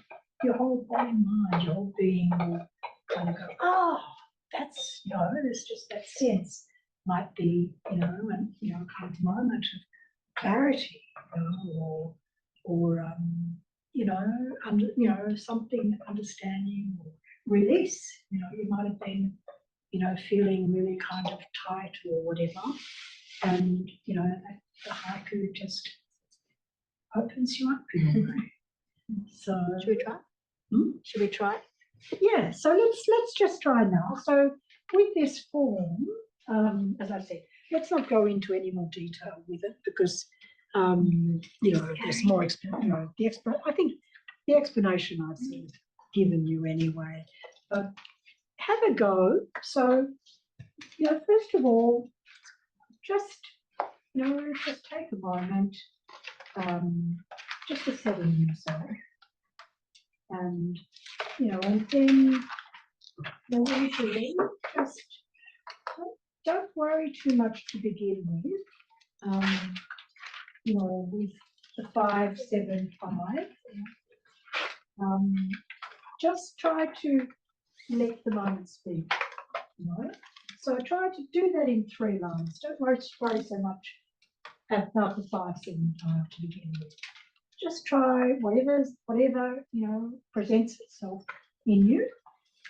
body and mind, your whole being will kind of go, oh, that's, you know, there's just that sense might be, you know, and, you know, kind of moment of clarity, you know, or you know, something, understanding or release. You know, you might have been, you know, feeling really kind of tight or whatever, and, you know, the haiku just opens you up in a way. So Should we try? Should we try? Yeah, so let's just try now. So with this form, as I said, let's not go into any more detail with it, because you know, there's more I think the explanation I've sort of given you anyway. But have a go. So, you know, first of all, just, you know, just take a moment, just to settle yourself, and, you know, and then, you know, usually just don't worry too much to begin with. You know, with the 5-7-5. Just try to let the mind speak. You know? So try to do that in 3 lines. Don't worry so much about the 5-7-5 to begin with. Just try whatever presents itself in you.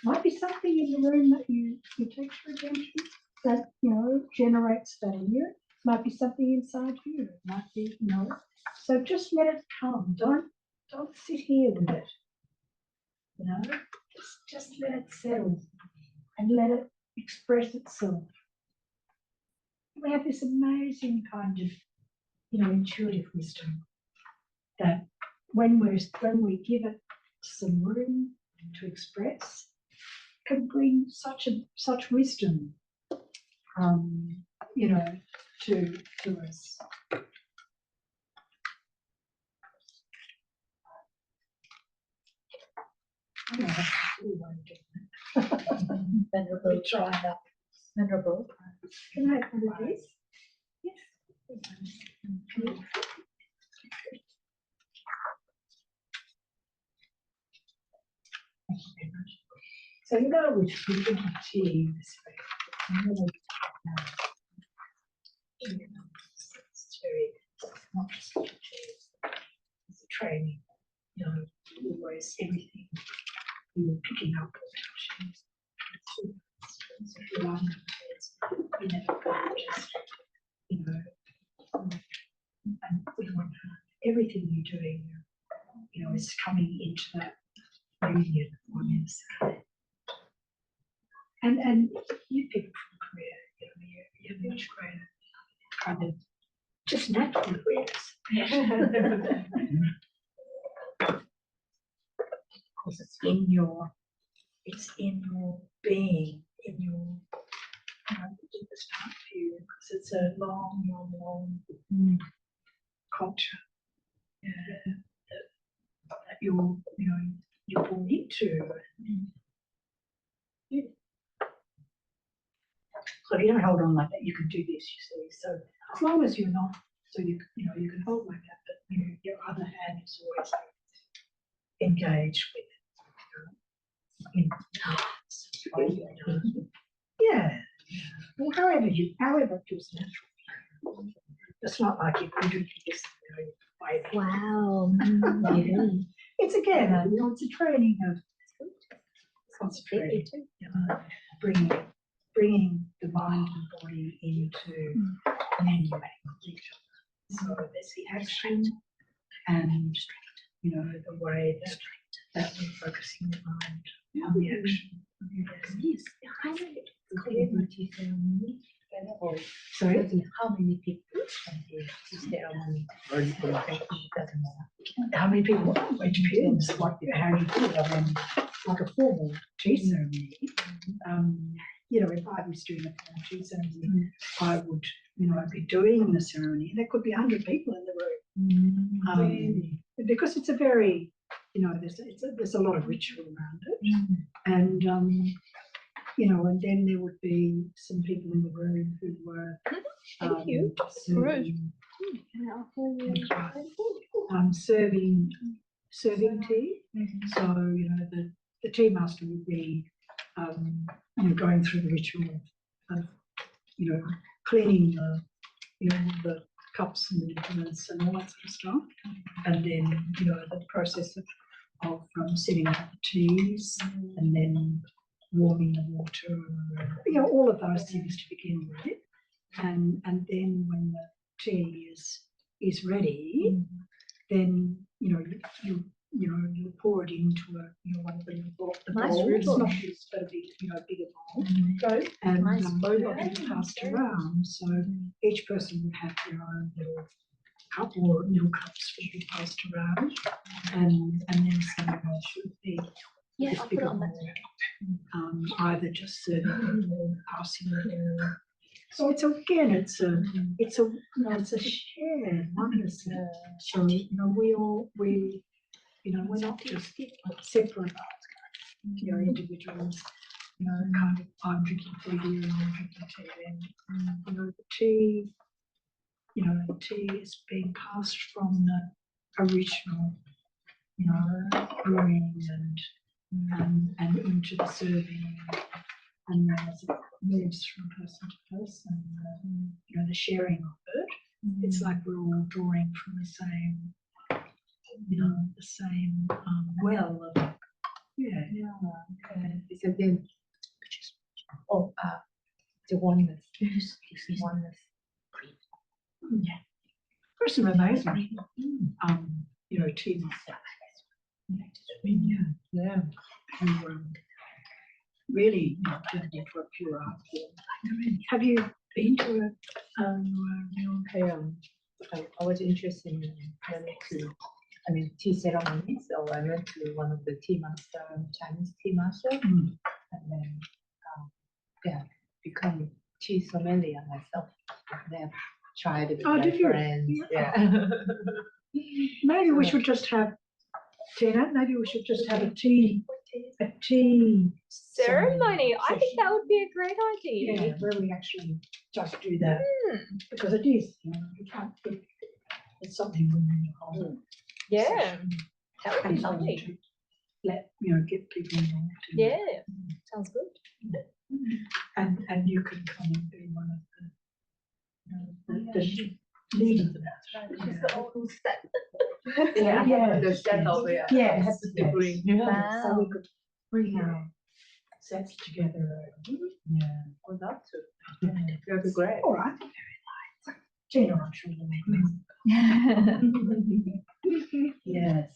Might be something in the room that you take your attention that generates that in you. Might be something inside you. It might be So just let it come. Don't sit here with it. Just let it settle and let it express itself. We have this amazing kind of intuitive wisdom that when we give it some room to express, can bring such wisdom, to us. Venerable, try that. Venerable. Can I have one of these? Yes. Thank you very much. So we're drinking tea this way. It's not just tea, it's a training. Always everything you're picking up or touching. So if you're lying on the beds, you never go just, and with one hand, everything you're doing, is coming into that union of oneness. And you people from Korea, you have much greater kind of just natural awareness. Because it's in your being, in your deepest part of you, because it's a long culture that you're born into. So if you don't hold on like that, you can do this, you see. So as long as you're not, so you can hold like that, but your other hand is always engaged with Well, however it feels natural. It's not like you can do this way. Wow. It's again, it's a training of concentrating, bringing the mind and body into emulating each other. So there's the action and the way that we're focusing the mind on the action. Yes. How many community ceremony? Sorry? How many people can do this ceremony? Or you can take it, doesn't matter. How many people? It depends how you do it. I mean, like a formal tea ceremony. If I was doing a formal tea ceremony, I would, I'd be doing the ceremony. There could be 100 people in the room. Because it's a very, there's a lot of ritual around it. And, and then there would be some people in the room who were serving tea. So, the tea master would be, going through the ritual of, cleaning the cups and the implements and all that sort of stuff. And then, the process of setting up the teas and then warming the water, all of those things to begin with. And then when the tea is ready, then you pour it into one of the bowls. It's not just a bigger bowl. And it's passed around. So each person would have their own little cup or little cups would be passed around, and then someone should be this bigger bowl, either just serving or passing it. So it's a shared oneness. So we're not just separate individuals. Kind of I'm drinking tea here and I'm drinking tea then. The tea is being passed from ritual, you know, brewing and into the serving, and as it moves from person to person, you know, the sharing of it. It's like we're all drawing from the same, you know, the same well of, yeah. It's a bit, the oneness. It's oneness. Yeah. Got some amazing, you know, teams. Yeah. Who really turned into a pure art form. Have you been to I was interested in learning tea ceremonies, so I went to one of the tea master, Chinese tea master, and then become tea sommelier myself. Then tried it with my friends. Yeah. Maybe we should just have, Tina, maybe we should just have a tea ceremony. I think that would be a great idea. Yeah, where we actually just do that. Because it is, you know, you can't think it's something we need to hold. Yeah, that would be And lovely. to let, you know, get people involved. Yeah, sounds good. And you can come and be one of the leaders of that. Yeah. The set of it. Yes, Have to bring. Wow. So we could bring our sets together. Yeah. Would love to. That'd be great. All right. Gina, I'm sure will make me. Yes.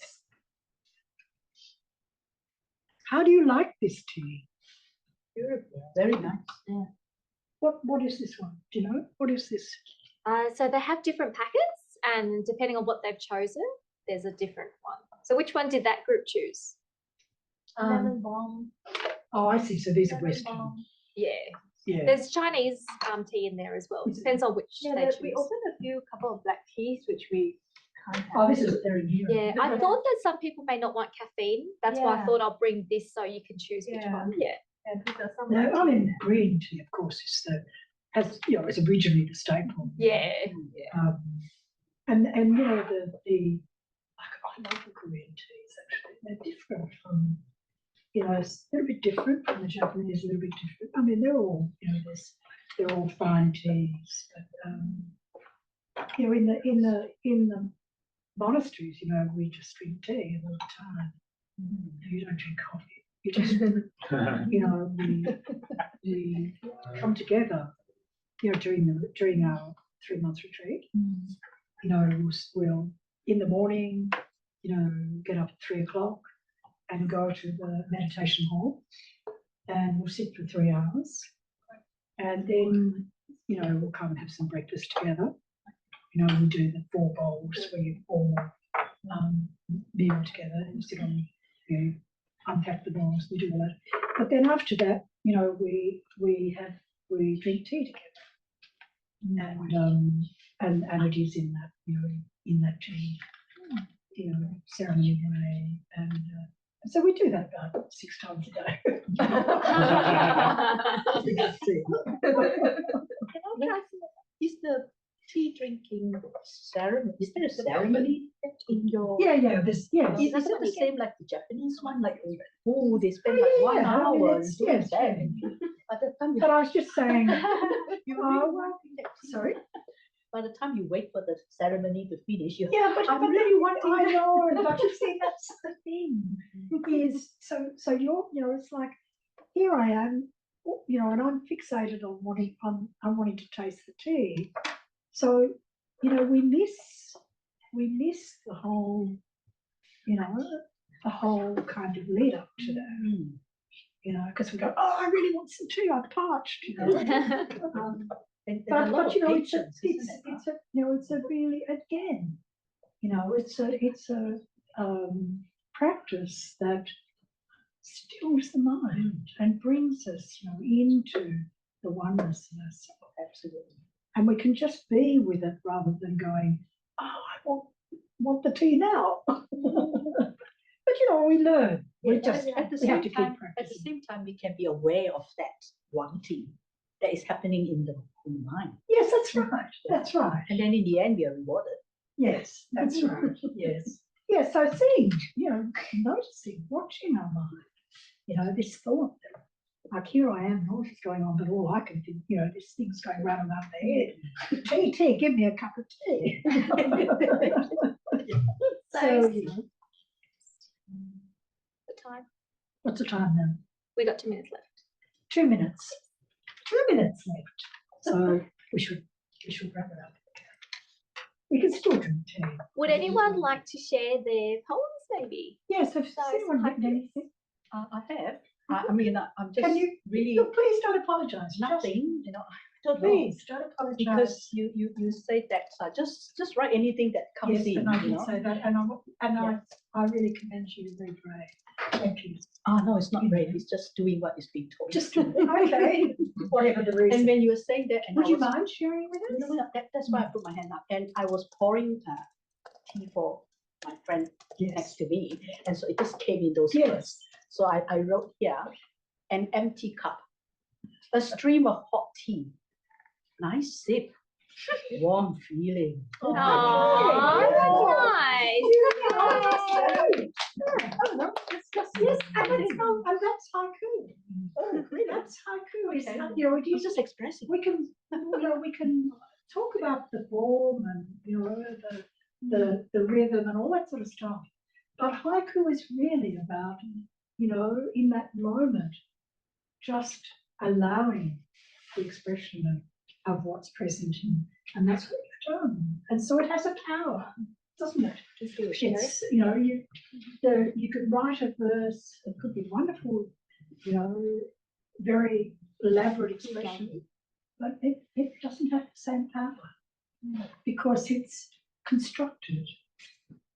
How do you like this tea? Beautiful. Very nice. Yeah. What is this one? Do you know? What is this? So they have different packets, and depending on what they've chosen, there's a different one. So which one did that group choose? Lemon balm. Oh, I see. So these are Lemon Western. balm. Yeah. Yeah. There's Chinese tea in there as well. It depends on which Yeah, they choose. we opened a couple of black teas, which we can't have. Oh, this is very new. Yeah, I thought that some people may not want caffeine. That's why I Yeah. thought I'll bring this so you can choose which Yeah. one. Yeah. And because some No, black I tea- mean, green tea, of course, is has, you know, it's originally the staple. Yeah. And you know, I love the Korean teas, actually. They're different from, you know, it's a little bit different from the Japanese, a little bit different. I mean, they're all, you know, they're all fine teas, but you know, in the monasteries, you know, we just drink tea all the time. You don't drink coffee. You just, you know, we come together, you know, during our 3-month retreat. You know, we'll in the morning, you know, get up at 3 o'clock and go to the meditation hall, and we'll sit for 3 hours, and then, you know, we'll come and have some breakfast together. You know, we do the 4 bowls where you all meal together and sit on, you know, unpack the bowls. We do all that, but then after that, you know, we drink tea together, and it is in that, you know, in that tea, you know, ceremony way, and so we do that about 6 times a day. We have tea. Can I ask, is the tea drinking ceremony, is there a ceremony in your? Yeah, this, yes. Is it the same like the Japanese one? Like, oh, they spend like 1 Yeah, I mean, hour it's- doing yes, that. yeah. And by the time you But I was just saying, you Oh, really want that tea. sorry. By the time you wait for the ceremony to finish, you Yeah, but I'm but really then- wanting I that. know, but you see, that's the thing. Is so you're, you know, it's like, here I am, you know, and I'm fixated on wanting, I'm wanting to taste the tea. So, you know, we miss the whole, you know, the whole kind of lead up to that. You know, because we go, oh, I really want some tea, I'm parched, you know. And a lot But of you know, patience, isn't it? it's a you know, it's a really, again, you know, it's a practice that stills the mind and brings us, you know, into the oneness of ourselves. Absolutely. And we can just be with it rather than going, oh, I want the tea now. But you know, we learn. We Yeah, just at the we have same to keep time, at the practicing. same time, we can be aware of that wanting that is happening in the mind. Yes, that's right. That's right. And then in the end, we are rewarded. Yes, that's right. Yes. Yeah, so seeing, noticing, watching our mind, this thought that, like, here I am, all this is going on, but all I can think, this thing's going round around the head. Tea, give me a cup of tea. So, The time. what's the time now? We got 2 minutes left. 2 minutes. 2 minutes left. So we should wrap it up. We can still drink tea. Would anyone like to share their poems, maybe? Yes, if So anyone written haikus? anything. I have. I mean, I'm just Can you really no, please don't apologise. nothing, I don't know. Please don't apologise. Because you say that just write anything that comes yes, in. and I did say that, and I really commend you. You're very brave. Thank you. Oh no, it's not brave. It's just doing what is being told. Just okay. Whatever the reason. And when you were saying that, and would I you was, mind sharing with us? no, that's why I put my hand up. And I was pouring tea for my friend next to me, and so it just came in those words. So I wrote here, an empty cup, a stream of hot tea, nice sip, warm feeling. Oh, Yes, and that's haiku. Oh, really? That's haiku. It's, Okay. it's It's just expressing. we can talk about the form and the rhythm and all that sort of stuff, but haiku is really about in that moment just allowing the expression of what's present and that's what you've done, and so it has a power, doesn't it? It's you could write a verse, it could be wonderful, very elaborate expression, but it doesn't have the same power because it's constructed,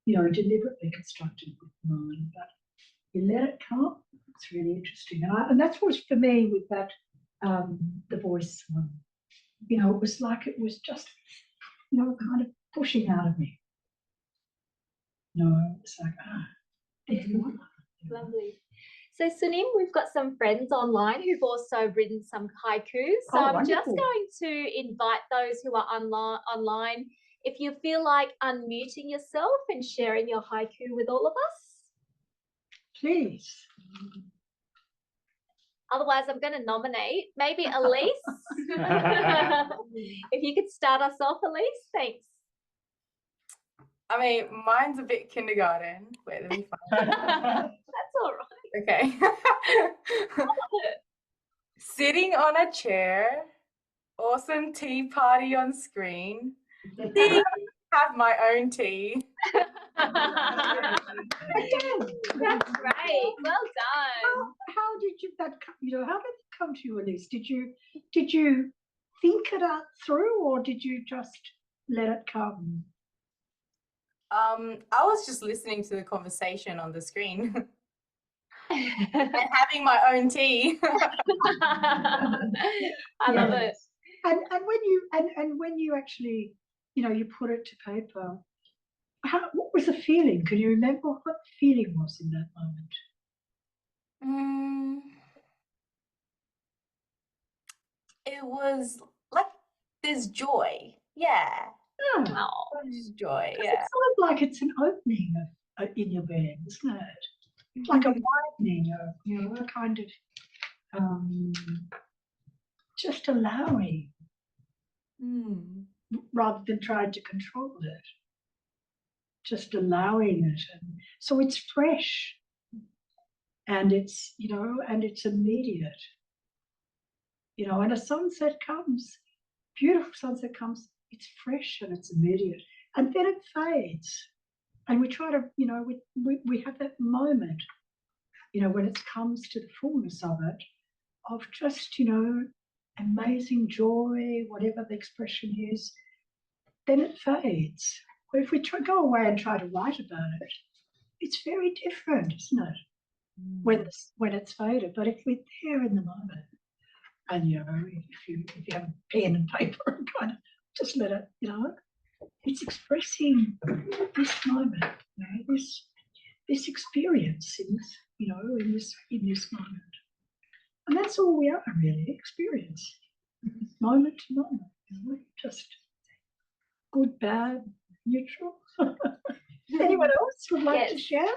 deliberately constructed with the mind, but you let it come. It's really interesting, and that's what's for me with that the voice one. It was like it was just kind of pushing out of me. It's like Lovely. So Sunim, we've got some friends online who've also written some haikus. So I'm just wonderful. going to invite those who are online, if you feel like unmuting yourself and sharing your haiku with all of us. please. Otherwise, I'm going to nominate maybe Elise. If you could start us off, Elise, thanks. I mean, mine's a bit kindergarten. Wait, let me find it. That's all right. Okay. Sitting on a chair, awesome tea party on screen. Have my own tea. That's great. Well done. How did how did it come to you, Elise? Did you think it out through, or did you just let it come? I was just listening to the conversation on the screen and having my own tea. I love it. And when you actually you put it to paper, what was the feeling? Can you remember what the feeling was in that moment? It was like there's joy. Yeah. Oh. There's joy. It's Yeah. sort of like it's an opening in your being, isn't it? Like a widening, a kind of just allowing, rather than trying to control it. Just allowing it, and so it's fresh, and it's and it's immediate. And a sunset comes, beautiful sunset comes. It's fresh and it's immediate, and then it fades, and we try to we have that moment when it comes to the fullness of it, of just amazing joy, whatever the expression is, then it fades. But if we go away and try to write about it, it's very different, isn't it? When it's faded. But if we're there in the moment, and if you have a pen and paper and kind of just let it, it's expressing this moment, this experience in this in this moment, and that's all we are really, experience, moment to moment, just good, bad, neutral. Anyone else would like to Yes. share?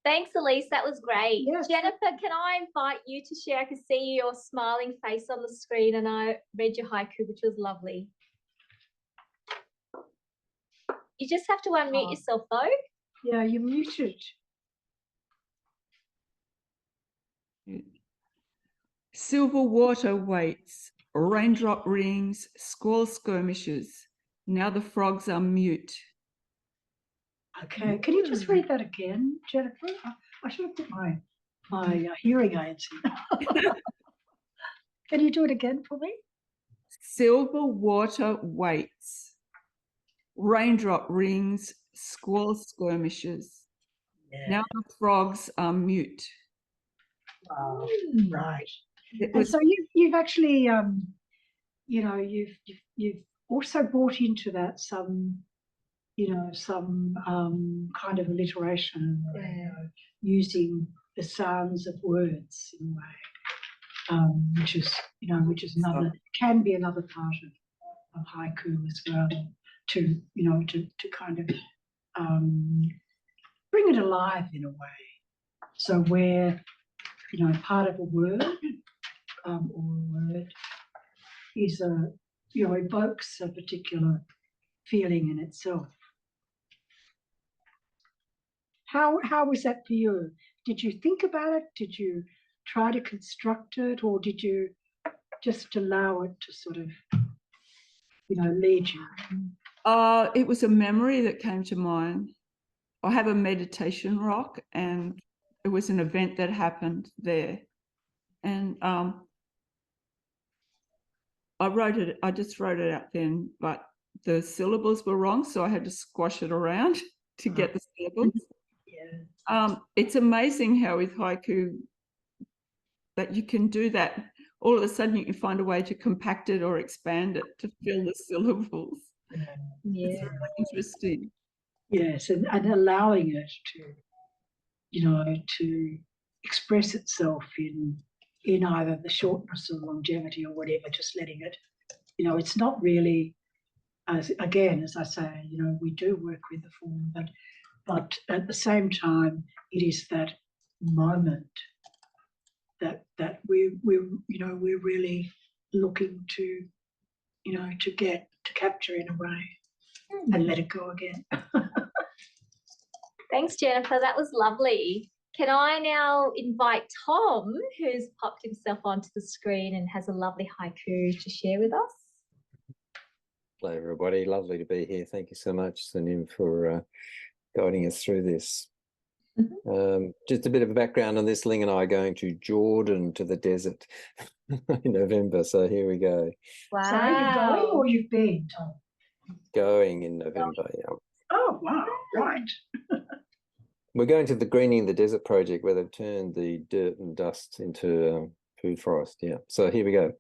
Thanks, Elise. That was great. Yes. Jennifer, can I invite you to share? I could see your smiling face on the screen and I read your haiku, which was lovely. You just have to unmute yourself, though. Yeah, you're muted. Silver water waits, raindrop rings, squall skirmishes. Now the frogs are mute. Okay, can you just read that again, Jennifer? I should have put my hearing aids in. Can you do it again for me? Silver water waits, raindrop rings, squall skirmishes. Now the frogs are mute. Wow. Right. It And was so you've actually, you know, you've also brought into that some, you know, some kind of alliteration, or, you know, using the sounds of words in a way, which is, you know, which is another, can be another part of haiku as well, to, you know, to kind of bring it alive in a way. So where, you know, part of a word or a word is a, you know, evokes a particular feeling in itself. How was that for you? Did you think about it? Did you try to construct it, or did you just allow it to sort of, you know, lead you? it was a memory that came to mind. I have a meditation rock, and it was an event that happened there. And I just wrote it out then, but the syllables were wrong, so I had to squash it around to get the syllables. Yeah. It's amazing how with haiku that you can do that. All of a sudden you can find a way to compact it or expand it to fill the syllables. It's really interesting. Yes, and allowing it to, you know, to express itself in either the shortness or longevity or whatever, just letting it, you know, it's not really, again, as I say, you know, we do work with the form, but at the same time, it is that moment that we're you know, we're really looking to, you know, to capture in a way and let it go again. Thanks, Jennifer. That was lovely. Can I now invite Tom, who's popped himself onto the screen and has a lovely haiku to share with us? Hello, everybody. Lovely to be here. Thank you so much, Sunim, for guiding us through this. Just a bit of a background on this. Ling and I are going to Jordan, to the desert in November. So here we go. Wow. So are you going or you've been, Tom? Going in November, yeah. Oh, wow, right. We're going to the Greening the Desert project, where they've turned the dirt and dust into food forest. Yeah. So here we go.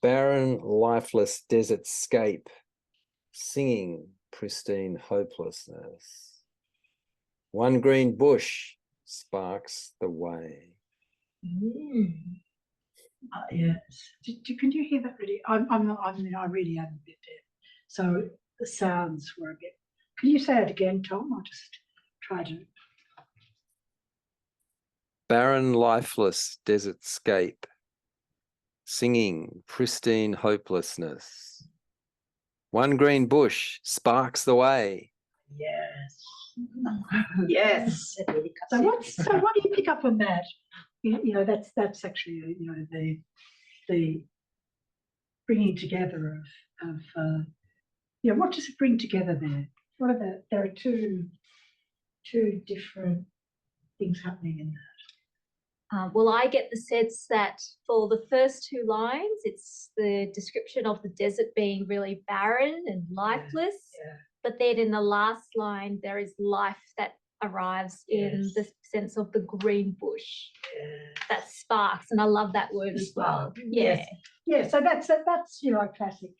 Barren, lifeless desert scape, singing pristine hopelessness. One green bush sparks the way. Yes. Can you hear that really? I mean, I really am a bit deaf. So the sounds were a bit. Can you say it again, Tom? I'll just try to. Barren, lifeless desert scape, singing pristine hopelessness. One green bush sparks the way. Yes. Yes. So what do you pick up on that? You know, that's actually, you know, the bringing together of you know, what does it bring together there? What are there are two different things happening in that. Well, I get the sense that for the first two lines, it's the description of the desert being really barren and lifeless. Yeah. But then in the last line, there is life that arrives in the sense of the green bush that sparks. And I love that word as well. Yeah. Yeah, so that's you know, a classic,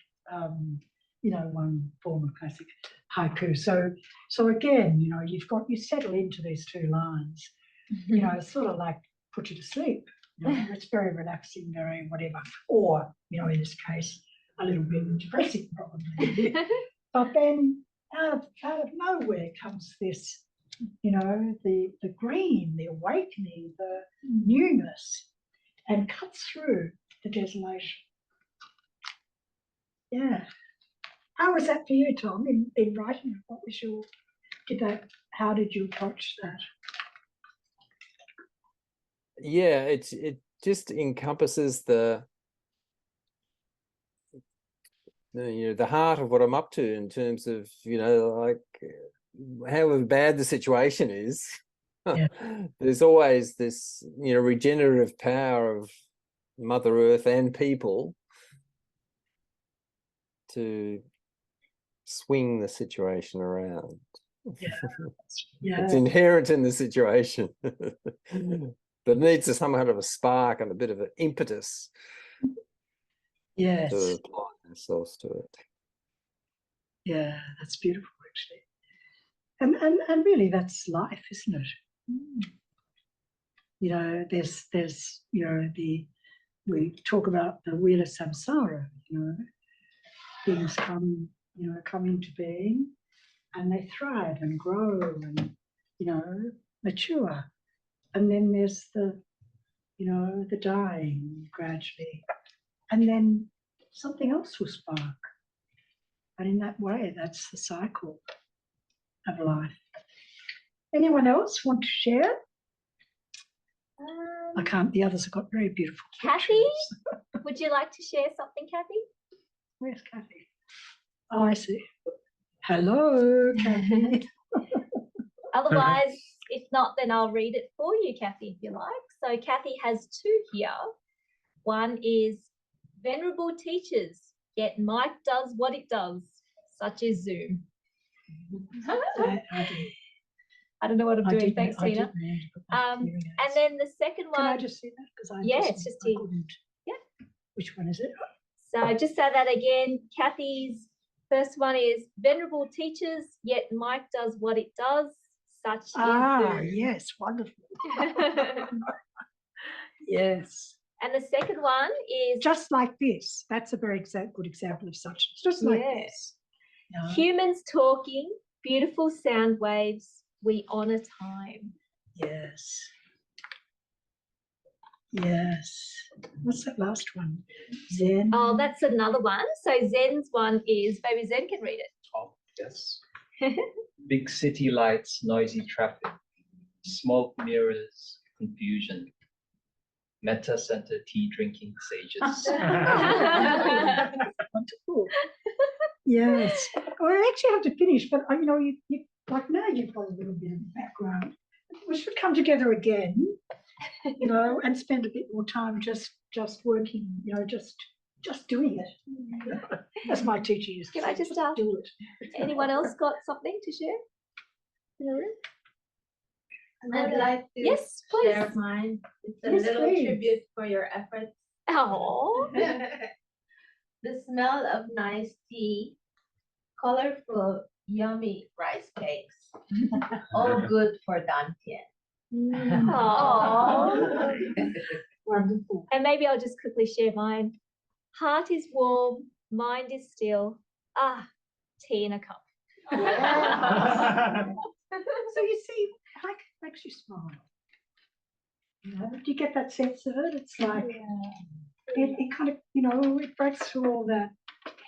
you know, one form of classic haiku. So again, you know, you settle into these two lines, you know, it's sort of like put you to sleep. You know, it's very relaxing, very whatever. Or, you know, in this case, a little bit depressing probably. But then out of nowhere comes this, you know, the green, the awakening, the newness, and cuts through the desolation. Yeah. How was that for you, Tom, in writing it? What was your, how did you approach that? Yeah, it just encompasses the you know, the heart of what I'm up to in terms of, you know, like however bad the situation is, Yeah. there's always this, you know, regenerative power of Mother Earth and people to swing the situation around. Yeah. It's inherent in the situation. But needs some kind of a spark and a bit of an impetus Yes. to apply ourselves to it. Yeah, that's beautiful, actually. And really, that's life, isn't it? You know, there's you know, we talk about the wheel of samsara. You know, things come into being, and they thrive and grow and, you know, mature. And then there's the, you know, the dying gradually, and then something else will spark. And in that way, that's the cycle of life. Anyone else want to share? I can't. The others have got very beautiful Kathy, pictures. would you like to share something, Kathy? Where's Kathy? Oh, I see. Hello, Kathy. Otherwise, if not, then I'll read it for you, Kathy, if you like. So Kathy has two here. One is venerable teachers, yet Mike does what it does, such as Zoom. I don't know what I'm doing. Thanks, Tina. And then the second one. Can I just see that? Because it's just here. Yeah. Which one is it? So just say that again. Kathy's first one is venerable teachers, yet Mike does what it does, such is Zoom. Yes, wonderful. Yes. And the second one is just like this. That's a very good example of such. It's just like this. No. Humans talking, beautiful sound waves, we honor time. Yes. Yes. What's that last one? Zen. Oh, that's another one. So Zen's one is, maybe Zen can read it. Oh, yes. Big city lights, noisy traffic, smoke mirrors, confusion. Metta center tea drinking sages. Wonderful. Yes. Well, I actually have to finish, but you know, you like now you've got a little bit of background. We should come together again, you know, and spend a bit more time just working, you know, just doing it. As my teacher used to say. Can I just ask? Do it. Anyone else got something to share in the room? I'd like to yes, please. share mine. It's a Yes, little please. tribute for your efforts. Oh. The smell of nice tea, colorful, yummy rice cakes, all good for Dantian. Oh. Wonderful. And maybe I'll just quickly share mine. Heart is warm, mind is still. Ah, tea in a cup. So you see, like makes you smile. You know, do you get that sense of it? It's like it kind of, you know, it breaks through all that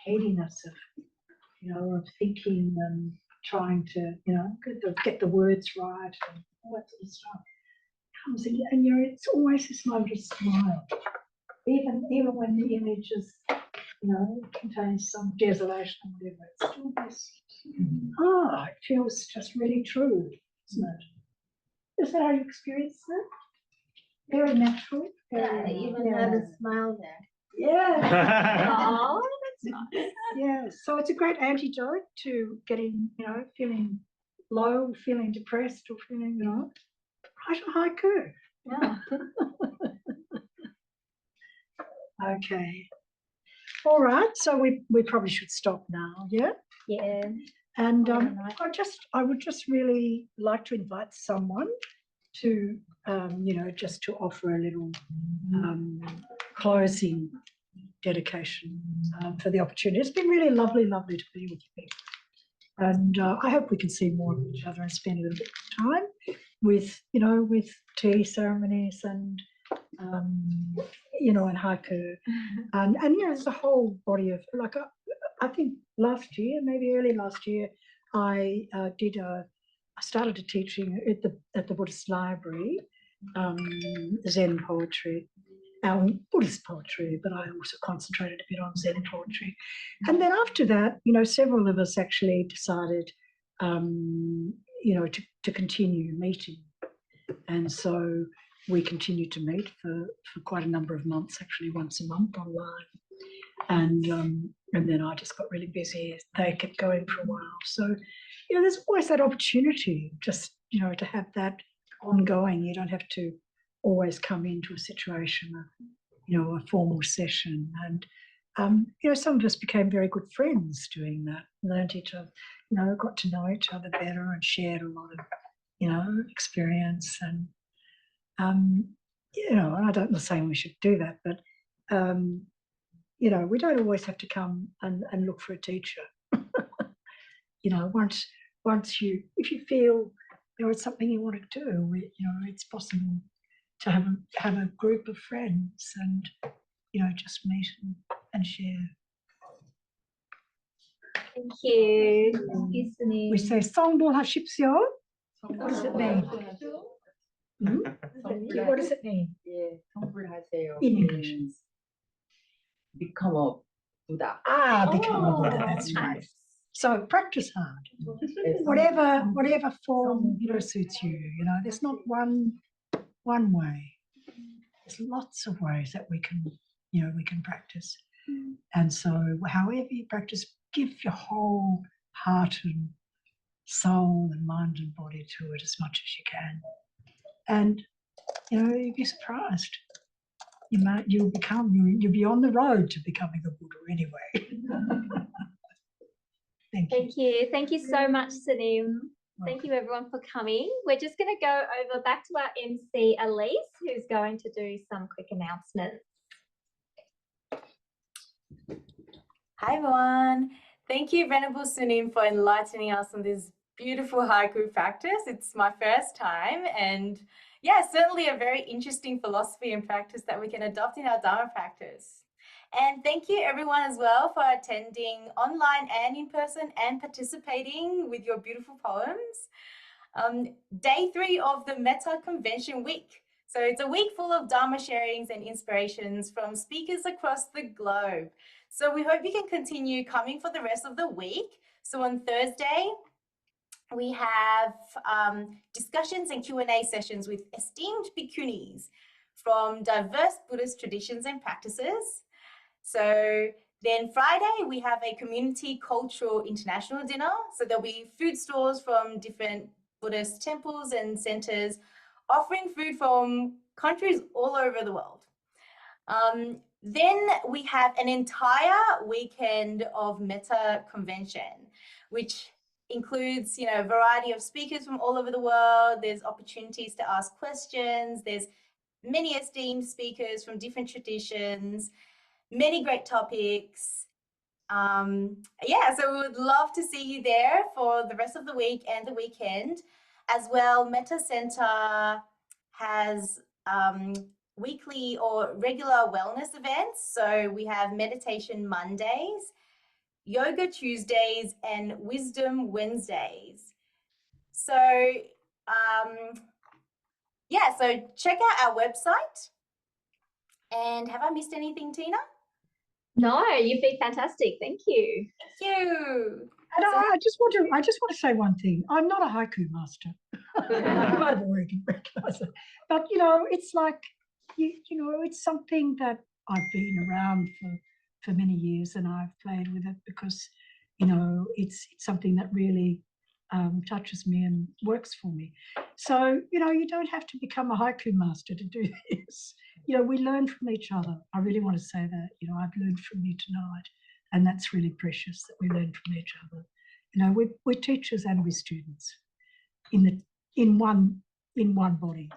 headiness of, you know, of thinking and trying to, you know, get the words right and all that sort of stuff. Comes in, and you know, it's always this moment of smile, even when the image is, you know, contains some desolation or whatever. It's still this. It feels just really true, isn't it? Is that how you experience it? Very natural. Yeah, I even had a smile there. Yeah. Oh, that's nice. Yeah. So it's a great antidote to getting, you know, feeling low, feeling depressed, or feeling, you know, write a haiku. Yeah. Okay. All right. So we probably should stop now. Yeah. Yeah. And I would just really like to invite someone to, you know, just to offer a little closing dedication for the opportunity. It's been really lovely to be with you people. And I hope we can see more of each other and spend a little bit of time with, with tea ceremonies and, and haiku. And there's a whole body of, like, I think last year, maybe early last year, I started teaching at the Buddhist library, Zen poetry, Buddhist poetry, but I also concentrated a bit on Zen poetry. And then after that, several of us actually decided, to continue meeting. And so we continued to meet for quite a number of months, actually once a month online. And then I just got really busy. They kept going for a while. So, there's always that opportunity just, to have that ongoing. You don't have to always come into a situation of, a formal session. And, some of us became very good friends doing that, learned each other, got to know each other better and shared a lot of, experience. And, and I don't say we should do that, but, we don't always have to come and look for a teacher. Once if you feel it's something you want to do, it's possible to have a group of friends and just meet and share. Thank you. Thank you, Sunim. We say Songbol Hashipsyo. What does it mean? What does it mean? In English. Become a Buddha. Become a Buddha. That's right. So practice hard. Whatever form suits you. There's not one way. There's lots of ways that we can practice. And so however you practice, give your whole heart and soul and mind and body to it as much as you can. And you'll be surprised. You'll be on the road to becoming a Buddha anyway. Thank you. Thank you so much, Sunim. Thank you everyone for coming. We're just going to go over back to our MC Elise, who's going to do some quick announcements. Hi everyone. Thank you, Venerable Sunim, for enlightening us on this beautiful haiku practice. It's my first time, and certainly a very interesting philosophy and practice that we can adopt in our Dharma practice. And thank you everyone as well for attending online and in person and participating with your beautiful poems. Day 3 of the Metta Convention week. So it's a week full of Dharma sharings and inspirations from speakers across the globe. So we hope you can continue coming for the rest of the week. So on Thursday, we have discussions and Q&A sessions with esteemed bhikkhunis from diverse Buddhist traditions and practices. So then Friday, we have a community cultural international dinner. So there'll be food stores from different Buddhist temples and centers offering food from countries all over the world. Then we have an entire weekend of Metta Convention, which includes, a variety of speakers from all over the world. There's opportunities to ask questions. There's many esteemed speakers from different traditions, many great topics. So we would love to see you there for the rest of the week and the weekend. As well, Metta Center has weekly or regular wellness events. So we have meditation Mondays, yoga Tuesdays, and wisdom Wednesdays. So so check out our website. And have I missed anything, Tina? No, you've been fantastic. Thank you. Thank you. And I just want to say one thing. I'm not a haiku master. I've already recognized it. But it's like it's something that I've been around for many years, and I've played with it because it's something that really touches me and works for me. So you don't have to become a haiku master to do this. We learn from each other. I really want to say that. I've learned from you tonight, and that's really precious that we learn from each other. We're teachers and we're students in one body.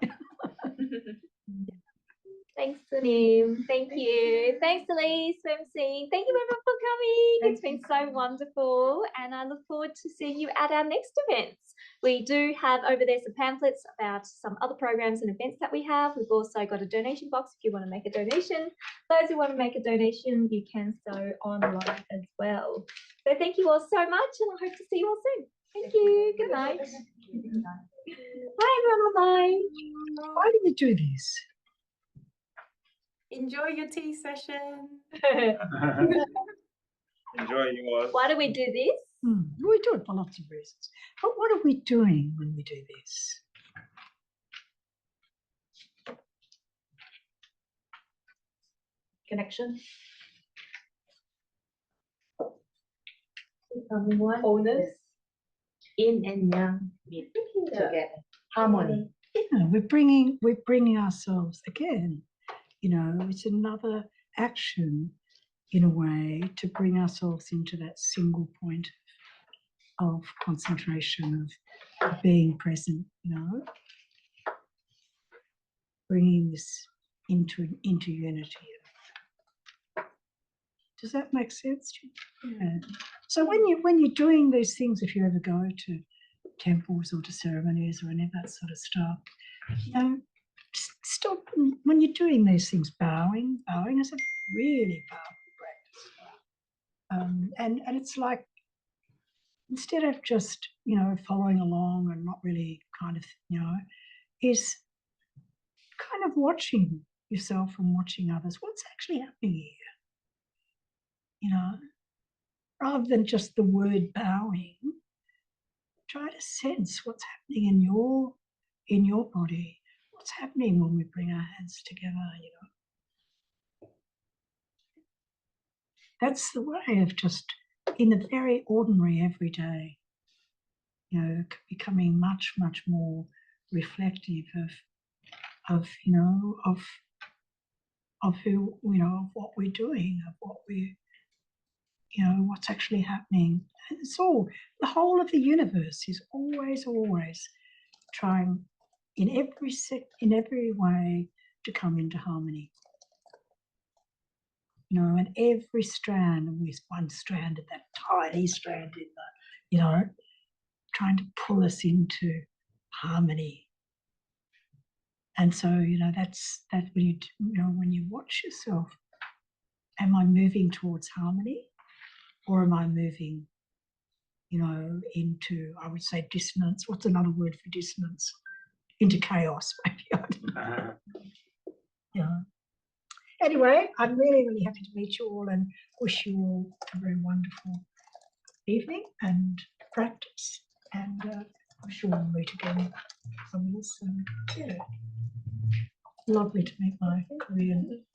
Thanks, Sunim. Thank you. Thanks, Elise, MC. Thank you everyone for coming. It's been so wonderful, and I look forward to seeing you at our next events. We do have over there some pamphlets about some other programs and events that we have. We've also got a donation box if you want to make a donation. Those who want to make a donation, you can so online as well. So thank you all so much, and I hope to see you all soon. Thank you. Good night. Bye, everyone. Bye. Why do we do this? Enjoy your tea session. Enjoy yours. Why do we do this? We do it for lots of reasons. But what are we doing when we do this? Connection. Wholeness. Yin and yang meet together. Harmony. Yeah, we're bringing ourselves again. You know, it's another action in a way to bring ourselves into that single point of concentration, of being present, you know, bringing this into unity. Does that make sense? Yeah. So when you're doing these things, if you ever go to temples or to ceremonies or any of that sort of stuff, you know, stop when you're doing these things. Bowing is a really powerful practice, and it's like, instead of just, you know, following along and not really kind of, you know, is kind of watching yourself and watching others. What's actually happening here? You know, rather than just the word bowing, try to sense what's happening in your body. What's happening when we bring our hands together, you know. That's the way of just, in the very ordinary everyday, you know, becoming much, much more reflective of you know, of who, you know, of what we're doing, of what we, you know, what's actually happening. And it's all, the whole of the universe is always trying in every way to come into harmony. You know, and every strand, and there's one strand at that tiny strand in the, you know, trying to pull us into harmony. And so, you know, that's when you know, when you watch yourself, am I moving towards harmony, or am I moving, you know, into, I would say, dissonance? What's another word for dissonance? Into chaos, maybe. I don't know. Yeah. Anyway, I'm really, really happy to meet you all and wish you all a very wonderful evening and practice. And I'm sure we'll meet again from this. Yeah. Lovely to meet my Korean